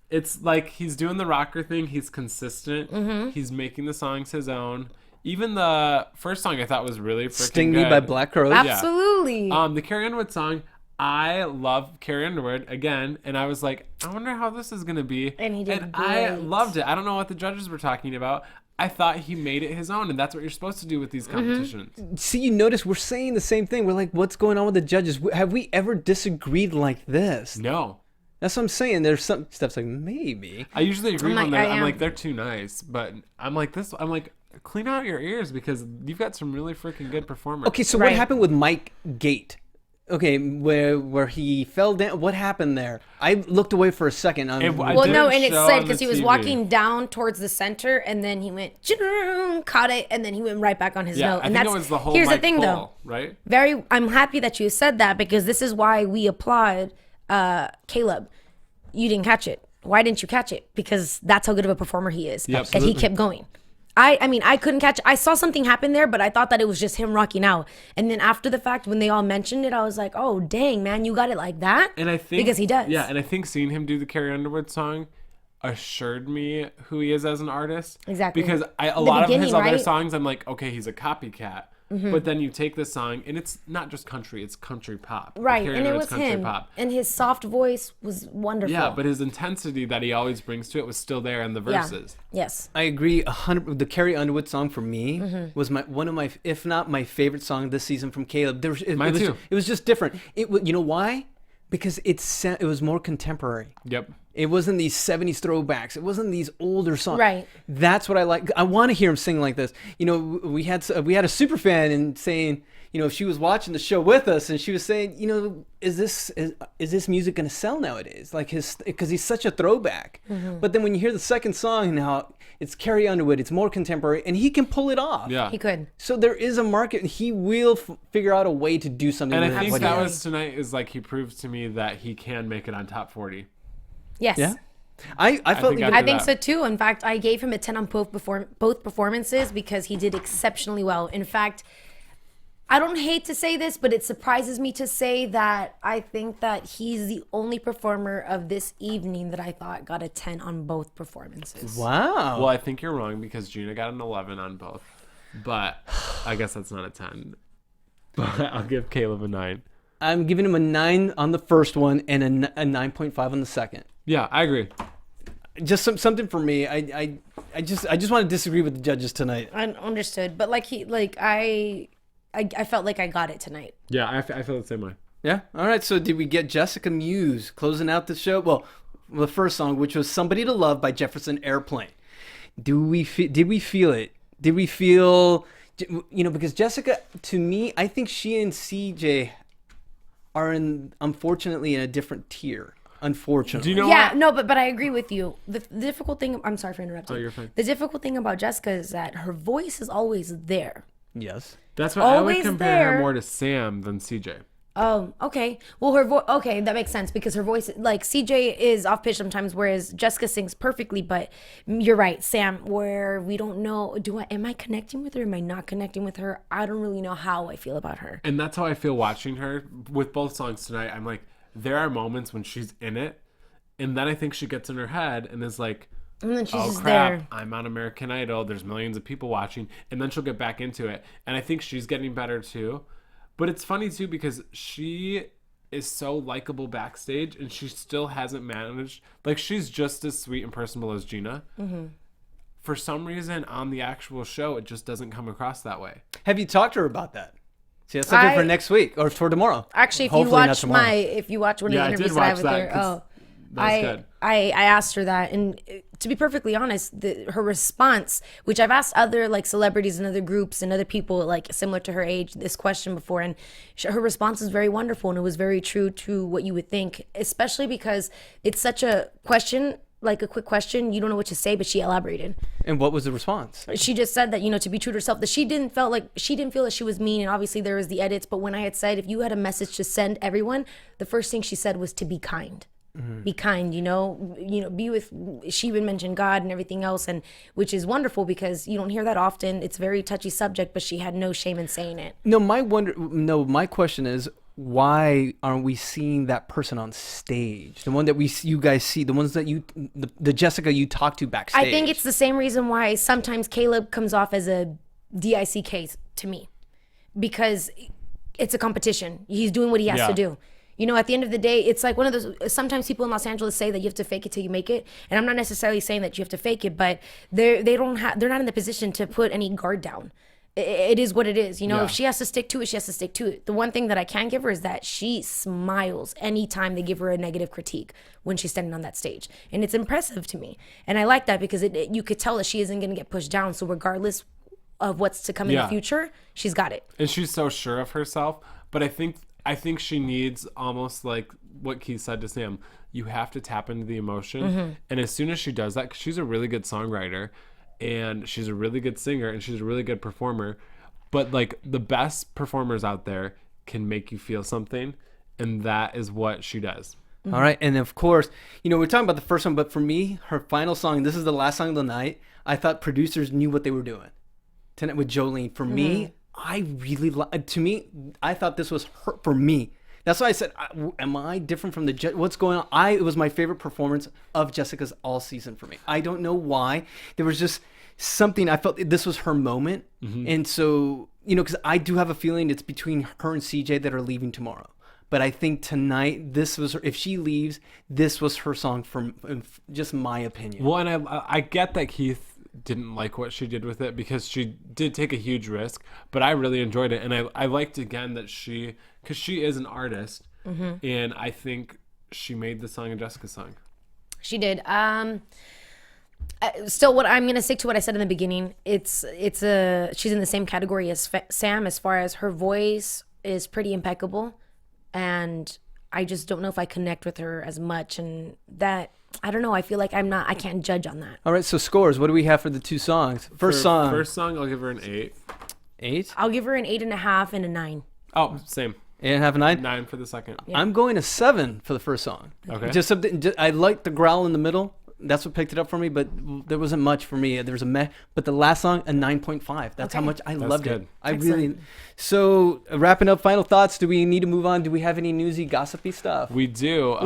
[SPEAKER 6] It's like he's doing the rocker thing. He's consistent. He's making the songs his own. Even the first song I thought was really freaking
[SPEAKER 4] Sting
[SPEAKER 6] good.
[SPEAKER 4] Me by Black Crowes.
[SPEAKER 5] Absolutely.
[SPEAKER 6] The Carrie Underwood song, I love Carrie Underwood again, and I was like, I wonder how this is gonna be.
[SPEAKER 5] And he did
[SPEAKER 6] I
[SPEAKER 5] great.
[SPEAKER 6] loved it. I don't know what the judges were talking about. I thought he made it his own, and that's what you're supposed to do with these competitions.
[SPEAKER 4] See, you notice we're saying the same thing. We're like, what's going on with the judges? Have we ever disagreed like this?
[SPEAKER 6] No.
[SPEAKER 4] That's what I'm saying. There's some stuff's like maybe.
[SPEAKER 6] I usually agree
[SPEAKER 5] I'm
[SPEAKER 6] on
[SPEAKER 5] like,
[SPEAKER 6] that.
[SPEAKER 5] I
[SPEAKER 6] I'm
[SPEAKER 5] am.
[SPEAKER 6] like, they're too nice, but I'm like this. I'm like, clean out your ears because you've got some really freaking good performers.
[SPEAKER 4] Okay, so what happened with Mike Gate? Okay, where he fell down. What happened there? I looked away for a second.
[SPEAKER 5] Well, no, and it said because he was walking down towards the center, and then he went, caught it, and then he went right back on his note. And
[SPEAKER 6] I think it was the whole
[SPEAKER 5] here's
[SPEAKER 6] Mike
[SPEAKER 5] the thing, though.
[SPEAKER 6] Right?
[SPEAKER 5] I'm happy that you said that because this is why we applaud Caleb. You didn't catch it. Why didn't you catch it? Because that's how good of a performer he is.
[SPEAKER 6] Yeah,
[SPEAKER 5] that he kept going. I mean, I couldn't catch it. I saw something happen there, but I thought that it was just him rocking out. And then after the fact, when they all mentioned it, I was like, oh, dang, man, you got it like that?
[SPEAKER 6] And I think...
[SPEAKER 5] Because he does.
[SPEAKER 6] Yeah, and I think seeing him do the Carrie Underwood song assured me who he is as an artist.
[SPEAKER 5] Exactly.
[SPEAKER 6] Because a lot of his other songs, I'm like, okay, he's a copycat. But then you take this song, and it's not just country, it's country pop.
[SPEAKER 5] Right, and it was him. And his soft voice was wonderful.
[SPEAKER 6] Yeah, but his intensity that he always brings to it was still there in the verses.
[SPEAKER 5] Yeah. Yes.
[SPEAKER 4] I agree 100%. The Carrie Underwood song for me was one of my, if not my favorite song this season from Caleb.
[SPEAKER 6] Mine too.
[SPEAKER 4] It was just different. You know why? Because it was more contemporary.
[SPEAKER 6] Yep.
[SPEAKER 4] It wasn't these 70s throwbacks. It wasn't these older songs.
[SPEAKER 5] Right.
[SPEAKER 4] That's what I like. I want to hear him sing like this. You know, we had a super fan and saying, you know, if she was watching the show with us and she was saying, you know, is this music going to sell nowadays? Like because he's such a throwback. But then when you hear the second song now, it's Carrie Underwood. It's more contemporary and he can pull it off.
[SPEAKER 6] Yeah.
[SPEAKER 5] He could.
[SPEAKER 4] So there is a market and he will figure out a way to do something
[SPEAKER 6] And
[SPEAKER 4] with
[SPEAKER 6] I think
[SPEAKER 4] it.
[SPEAKER 6] that was tonight is like he proved to me that he can make it on top 40.
[SPEAKER 5] Yes.
[SPEAKER 4] Yeah. I
[SPEAKER 5] think so too. In fact, I gave him a 10 on both performances because he did exceptionally well. In fact, I don't hate to say this, but it surprises me to say that I think that he's the only performer of this evening that I thought got a 10 on both performances.
[SPEAKER 4] Wow.
[SPEAKER 6] Well, I think you're wrong because Gina got an 11 on both. But I guess that's not a 10. But I'll give Caleb a 9.
[SPEAKER 4] I'm giving him a 9 on the first one and a 9.5 on the second.
[SPEAKER 6] Yeah, I agree.
[SPEAKER 4] Just something for me. I just want to disagree with the judges tonight.
[SPEAKER 5] I understood, but I felt like I got it tonight.
[SPEAKER 6] Yeah, I feel the same way.
[SPEAKER 4] Yeah. All right. So did we get Jessica Meuse closing out the show? Well, the first song, which was "Somebody to Love" by Jefferson Airplane. Did we feel it? Did we feel? You know, because Jessica, to me, I think she and CJ are unfortunately in a different tier. Unfortunately.
[SPEAKER 6] Do you know
[SPEAKER 5] Yeah,
[SPEAKER 6] what?
[SPEAKER 5] no, but I agree with you. The difficult thing, I'm sorry for interrupting.
[SPEAKER 6] Oh, you're fine.
[SPEAKER 5] The difficult thing about Jessica is that her voice is always there.
[SPEAKER 4] Yes.
[SPEAKER 6] That's why I would
[SPEAKER 5] Always
[SPEAKER 6] compare
[SPEAKER 5] there.
[SPEAKER 6] her more to Sam than CJ.
[SPEAKER 5] Oh, okay. Well, her voice, okay, that makes sense because her voice, like CJ is off pitch sometimes, whereas Jessica sings perfectly. But you're right, Sam, where we don't know, am I connecting with her? Am I not connecting with her? I don't really know how I feel about her.
[SPEAKER 6] And that's how I feel watching her with both songs tonight. I'm like, there are moments when she's in it, and then I think she gets in her head and is like,
[SPEAKER 5] And then she's
[SPEAKER 6] oh
[SPEAKER 5] just
[SPEAKER 6] crap,
[SPEAKER 5] there.
[SPEAKER 6] I'm on American Idol. There's millions of people watching. And then she'll get back into it. And I think she's getting better too. But it's funny too because she is so likable backstage and she still hasn't managed. Like, she's just as sweet and personable as Gina. Mm-hmm. For some reason, on the actual show, it just doesn't come across that way.
[SPEAKER 4] Have you talked to her about that? See, that's something for next week or for tomorrow.
[SPEAKER 5] Actually, if
[SPEAKER 4] Hopefully
[SPEAKER 5] you watch one of the interviews that I have with her,
[SPEAKER 6] Good.
[SPEAKER 5] I asked her that, and to be perfectly honest, her response, which I've asked other like celebrities and other groups and other people like similar to her age this question before, and her response was very wonderful and it was very true to what you would think, especially because it's such a question, like a quick question, you don't know what to say, but she elaborated.
[SPEAKER 4] And what was the response?
[SPEAKER 5] She just said that, you know, to be true to herself, that she didn't feel that she was mean, and obviously there was the edits, but when I had said if you had a message to send everyone, the first thing she said was to be kind. Mm-hmm. Be kind, you know, be with, she even mentioned God and everything else, and which is wonderful because you don't hear that often. It's a very touchy subject, but she had no shame in saying it.
[SPEAKER 4] My question is, why aren't we seeing that person on stage? The one that you guys see, the ones that the Jessica you talk to backstage.
[SPEAKER 5] I think it's the same reason why sometimes Caleb comes off as a DIC case to me, because it's a competition. He's doing what he has to do. You know, at the end of the day, it's like one of those, sometimes people in Los Angeles say that you have to fake it till you make it. And I'm not necessarily saying that you have to fake it, but they're not in the position to put any guard down. It is what it is. You know, if she has to stick to it, she has to stick to it. The one thing that I can give her is that she smiles anytime they give her a negative critique when she's standing on that stage. And it's impressive to me. And I like that because you could tell that she isn't going to get pushed down. So regardless of what's to come in the future, she's got it.
[SPEAKER 6] And she's so sure of herself. But I think she needs almost like what Keith said to Sam. You have to tap into the emotion. And as soon as she does that, 'cause she's a really good songwriter and she's a really good singer and she's a really good performer. But like the best performers out there can make you feel something. And that is what she does.
[SPEAKER 4] All right. And of course, we're talking about the first one, but for me, her final song, this is the last song of the night. I thought producers knew what they were doing. Tonight with Jolene. For me, I really I thought this was her, for me. That's why I said, am I different from what's going on? It was my favorite performance of Jessica's all season for me. I don't know why. There was just something, I felt this was her moment. And so, because I do have a feeling it's between her and CJ that are leaving tomorrow. But I think tonight, this was if she leaves, this was her song from just my opinion.
[SPEAKER 6] Well, and I get that Keith didn't like what she did with it because she did take a huge risk, but I really enjoyed it. And I liked again that because she is an artist, and I think she made the song a Jessica song.
[SPEAKER 5] She did. Still, what I'm gonna stick to what I said in the beginning. She's in the same category as Sam as far as her voice is pretty impeccable. And I just don't know if I connect with her as much, and that I don't know. I feel like I can't judge on that.
[SPEAKER 4] All right, so scores. What do we have for the two songs? First song,
[SPEAKER 6] I'll give her an 8.
[SPEAKER 4] 8?
[SPEAKER 5] I'll give her an 8.5 and a 9.
[SPEAKER 6] Oh, same.
[SPEAKER 4] 8.5 and 9.
[SPEAKER 6] 9 for the second.
[SPEAKER 5] Yeah.
[SPEAKER 4] I'm going to 7 for the first song.
[SPEAKER 6] Okay.
[SPEAKER 4] Just something. I like the growl in the middle. That's what picked it up for me, but there wasn't much for me. There was a meh. But the last song, a 9.5. That's how much I loved
[SPEAKER 6] good.
[SPEAKER 4] it. I really. So wrapping up, final thoughts. Do we need to move on? Do we have any newsy, gossipy stuff?
[SPEAKER 6] We do.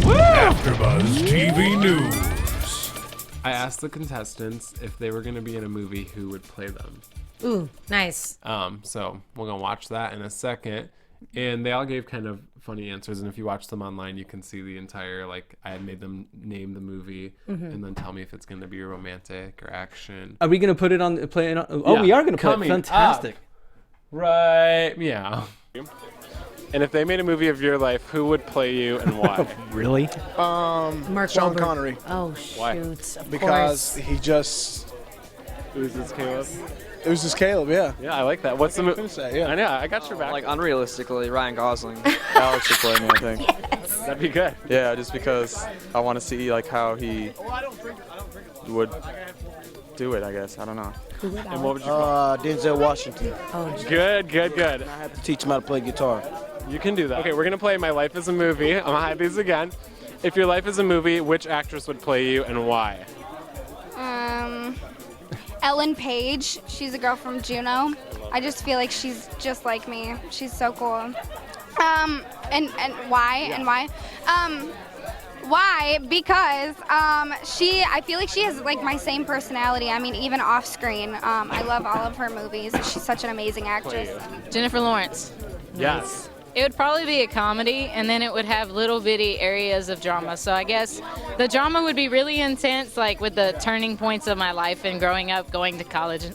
[SPEAKER 1] AfterBuzz TV News.
[SPEAKER 6] I asked the contestants if they were going to be in a movie, who would play them.
[SPEAKER 5] Ooh, nice.
[SPEAKER 6] So we're going to watch that in a second. And they all gave kind of funny answers. And if you watch them online, you can see the entire, I had made them name the movie and then tell me if it's going to be romantic or action.
[SPEAKER 4] Are we going to put it on, play it on? Oh,
[SPEAKER 6] Yeah,
[SPEAKER 4] we are going to play it.
[SPEAKER 6] coming
[SPEAKER 4] Fantastic.
[SPEAKER 6] up. Right. Yeah. And if they made a movie of your life, who would play you and why?
[SPEAKER 4] Really?
[SPEAKER 5] Mark
[SPEAKER 9] Sean
[SPEAKER 5] Wahlberg.
[SPEAKER 9] Connery.
[SPEAKER 5] Oh,
[SPEAKER 6] Why?
[SPEAKER 5] shoot. Of
[SPEAKER 9] Because
[SPEAKER 5] course.
[SPEAKER 9] he just
[SPEAKER 6] Who's this, Caleb?
[SPEAKER 9] it was just Caleb, yeah.
[SPEAKER 6] Yeah, I like that. What's the movie?
[SPEAKER 9] Finish that, yeah.
[SPEAKER 6] I know. I got your back.
[SPEAKER 7] Like unrealistically, Ryan Gosling.
[SPEAKER 10] Alex would play me, I think.
[SPEAKER 6] That'd be good.
[SPEAKER 10] Yeah, just because I want to see how he would do it. I guess I don't know.
[SPEAKER 6] And what would you call
[SPEAKER 9] Denzel Washington.
[SPEAKER 6] Good.
[SPEAKER 9] I had to teach him how to play guitar.
[SPEAKER 6] You can do that. Okay, we're gonna play My Life is a Movie. I'm gonna hide these again. If your life is a movie, which actress would play you and why?
[SPEAKER 11] Ellen Page. She's a girl from Juno. I just feel like she's just like me. She's so cool. And why? And why? Why? Because I feel like she has my same personality. I mean, even off screen. I love all of her movies. She's such an amazing actress.
[SPEAKER 12] Jennifer Lawrence.
[SPEAKER 6] Yes.
[SPEAKER 12] It would probably be a comedy, and then it would have little bitty areas of drama. So I guess the drama would be really intense, with the turning points of my life and growing up, going to college, and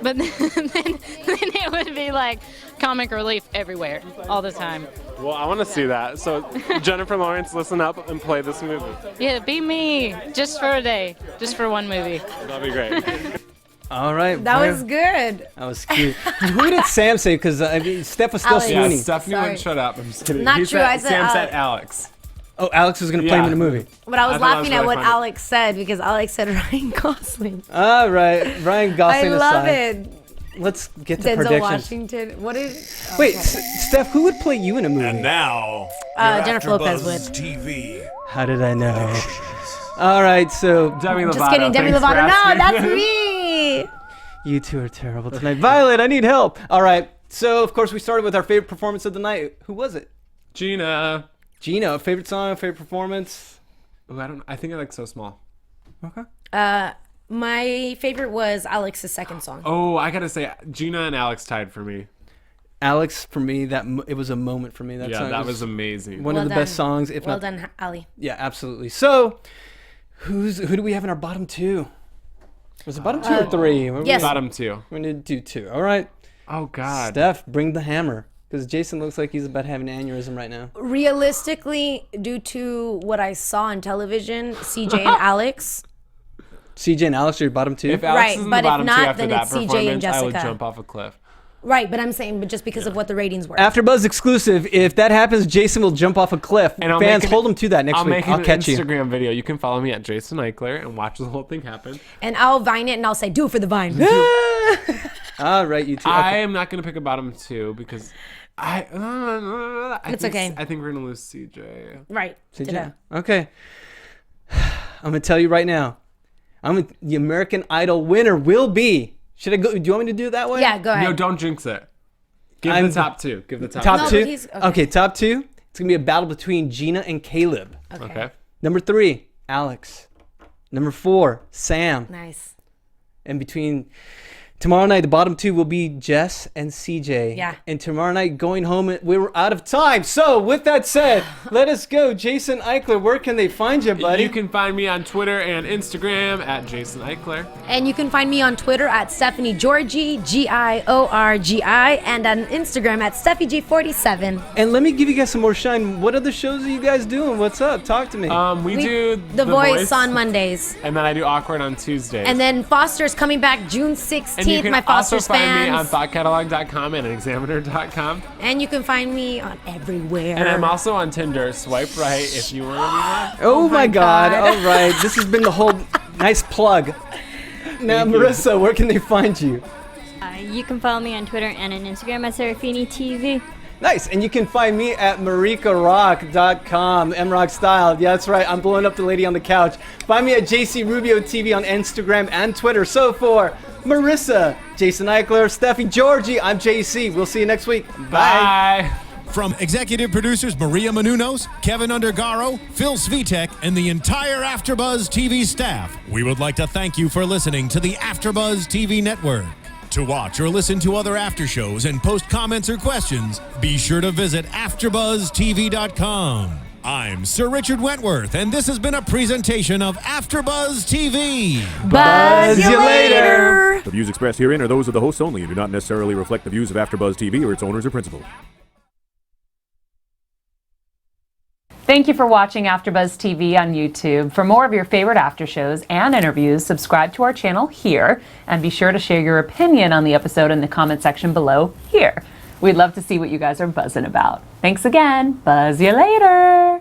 [SPEAKER 12] But then it would be comic relief everywhere, all the time.
[SPEAKER 6] Well, I want to see that. So, Jennifer Lawrence, listen up and play this movie.
[SPEAKER 12] Yeah, be me, just for a day, just for one movie.
[SPEAKER 6] That'd be great.
[SPEAKER 4] All right.
[SPEAKER 5] That was good.
[SPEAKER 4] That was cute. Who did Sam say? Because Steph was still
[SPEAKER 5] Alex.
[SPEAKER 6] Yeah,
[SPEAKER 4] swooning.
[SPEAKER 6] Stephanie wouldn't shut up. I'm just kidding.
[SPEAKER 5] Not
[SPEAKER 6] He
[SPEAKER 5] true,
[SPEAKER 6] said-
[SPEAKER 5] I said
[SPEAKER 6] Sam said
[SPEAKER 5] Alex.
[SPEAKER 6] Alex.
[SPEAKER 4] Oh, Alex was going to play him in the movie.
[SPEAKER 5] But I was
[SPEAKER 6] I thought that was
[SPEAKER 5] laughing at
[SPEAKER 6] really
[SPEAKER 5] what
[SPEAKER 6] funny.
[SPEAKER 5] Alex said because Alex said Ryan Gosling.
[SPEAKER 4] All right. Ryan Gosling
[SPEAKER 5] I love
[SPEAKER 4] aside.
[SPEAKER 5] it.
[SPEAKER 4] Let's get to
[SPEAKER 5] Denzel
[SPEAKER 4] predictions.
[SPEAKER 5] Washington. What is?
[SPEAKER 4] Wait, Steph, who would play you in a movie?
[SPEAKER 1] And now, your
[SPEAKER 5] Jennifer Lopez
[SPEAKER 1] AfterBuzz
[SPEAKER 5] would.
[SPEAKER 1] TV.
[SPEAKER 4] How did I know? All right, so
[SPEAKER 6] Demi Lovato.
[SPEAKER 5] Just kidding, Demi
[SPEAKER 6] thanks for
[SPEAKER 5] Lovato. No,
[SPEAKER 6] asking.
[SPEAKER 5] that's me.
[SPEAKER 4] you two are terrible tonight. Violet, I need help. All right, so of course we started with our favorite performance of the night. Who was it?
[SPEAKER 6] Gina.
[SPEAKER 4] Gina, favorite song, favorite performance?
[SPEAKER 6] Ooh, I think I like So Small.
[SPEAKER 4] Okay.
[SPEAKER 5] My favorite was Alex's second song.
[SPEAKER 6] Oh, I gotta say, Gina and Alex tied for me.
[SPEAKER 4] Alex, for me, it was a moment for me. That
[SPEAKER 6] Yeah,
[SPEAKER 4] song
[SPEAKER 6] that was amazing.
[SPEAKER 4] one
[SPEAKER 5] Well
[SPEAKER 4] of the
[SPEAKER 5] done.
[SPEAKER 4] best songs, if
[SPEAKER 5] Well
[SPEAKER 4] not.
[SPEAKER 5] done, Ali.
[SPEAKER 4] Yeah, absolutely. So, who do we have in our bottom two? Was it bottom two or three?
[SPEAKER 5] yes.
[SPEAKER 6] Bottom two.
[SPEAKER 4] We're gonna do two. All right.
[SPEAKER 6] Oh God.
[SPEAKER 4] Steph, bring the hammer. Because Jason looks like he's about to have an aneurysm right now.
[SPEAKER 5] Realistically, due to what I saw on television, CJ and Alex.
[SPEAKER 4] CJ and Alex are your bottom 2?
[SPEAKER 6] If Alex
[SPEAKER 5] Right,
[SPEAKER 6] is in the
[SPEAKER 5] but if
[SPEAKER 6] bottom 2
[SPEAKER 5] not,
[SPEAKER 6] after
[SPEAKER 5] then
[SPEAKER 6] that
[SPEAKER 5] it's CJ and
[SPEAKER 6] performance, I would
[SPEAKER 5] Jessica.
[SPEAKER 6] jump off a cliff.
[SPEAKER 5] Right, but I'm saying, but just because of what the ratings were.
[SPEAKER 4] AfterBuzz exclusive. If that happens, Jason will jump off a cliff.
[SPEAKER 6] And
[SPEAKER 4] Fans, hold him to that next
[SPEAKER 6] I'll
[SPEAKER 4] week.
[SPEAKER 6] make
[SPEAKER 4] I'll
[SPEAKER 6] an
[SPEAKER 4] catch you.
[SPEAKER 6] Instagram video. You can follow me at Jason Ikeler and watch the whole thing happen.
[SPEAKER 5] And I'll Vine it and I'll say, do it for the Vine.
[SPEAKER 4] All right, you two.
[SPEAKER 6] I am not going to pick a bottom 2 because
[SPEAKER 5] It's okay.
[SPEAKER 6] I think we're going to lose CJ.
[SPEAKER 5] Right.
[SPEAKER 4] CJ. Okay. I'm going to tell you right now. The American Idol winner will be. Should I go? Do you want me to do it that way?
[SPEAKER 5] Yeah, go ahead.
[SPEAKER 6] No, don't jinx it. Give the top 2. Give the top
[SPEAKER 4] Top
[SPEAKER 6] 2.
[SPEAKER 4] 2? Okay, top 2. It's going to be a battle between Gina and Caleb.
[SPEAKER 6] Okay.
[SPEAKER 4] Number 3, Alex. Number 4, Sam.
[SPEAKER 5] Nice.
[SPEAKER 4] And between tomorrow night, the bottom 2 will be Jess and CJ.
[SPEAKER 5] Yeah.
[SPEAKER 4] And tomorrow night, going home, we were out of time. So, with that said, let us go. Jason Ikeler, where can they find you, buddy?
[SPEAKER 6] You can find me on Twitter and Instagram at Jason Ikeler.
[SPEAKER 5] And you can find me on Twitter at Stephanie Giorgi, Giorgi, and on Instagram at SteffiG47.
[SPEAKER 4] And let me give you guys some more shine. What other shows are you guys doing? What's up? Talk to me.
[SPEAKER 6] We do
[SPEAKER 5] The Voice on Mondays.
[SPEAKER 6] And then I do Awkward on Tuesdays.
[SPEAKER 5] And then Foster's coming back June 16th.
[SPEAKER 6] And you can
[SPEAKER 5] my
[SPEAKER 6] also
[SPEAKER 5] Foster's
[SPEAKER 6] find me on
[SPEAKER 5] fans.
[SPEAKER 6] thoughtcatalog.com and examiner.com.
[SPEAKER 5] And you can find me on everywhere.
[SPEAKER 6] And I'm also on Tinder. Swipe right if you want to be there.
[SPEAKER 4] Oh my God. All right. This has been the whole nice plug. Now, Marissa, where can they find you?
[SPEAKER 13] You can follow me on Twitter and on Instagram at Serafini TV.
[SPEAKER 4] Nice. And you can find me at marikarock.com, mrock style. Yeah, that's right. I'm blowing up the lady on the couch. Find me at JC Rubio TV on Instagram and Twitter. So for Marissa, Jason Ikeler, Steffi, Giorgi, I'm JC. We'll see you next week. Bye.
[SPEAKER 3] From executive producers Maria Menounos, Kevin Undergaro, Phil Svitek, and the entire AfterBuzz TV staff, we would like to thank you for listening to the AfterBuzz TV network. To watch or listen to other after shows and post comments or questions, be sure to visit AfterBuzzTV.com. I'm Sir Richard Wentworth, and this has been a presentation of AfterBuzz TV.
[SPEAKER 4] Buzz you later.
[SPEAKER 14] The views expressed herein are those of the hosts only and do not necessarily reflect the views of AfterBuzz TV or its owners or principals.
[SPEAKER 15] Thank you for watching AfterBuzz TV on YouTube. For more of your favorite after shows and interviews, subscribe to our channel here, and be sure to share your opinion on the episode in the comment section below here. We'd love to see what you guys are buzzing about. Thanks again. Buzz you later.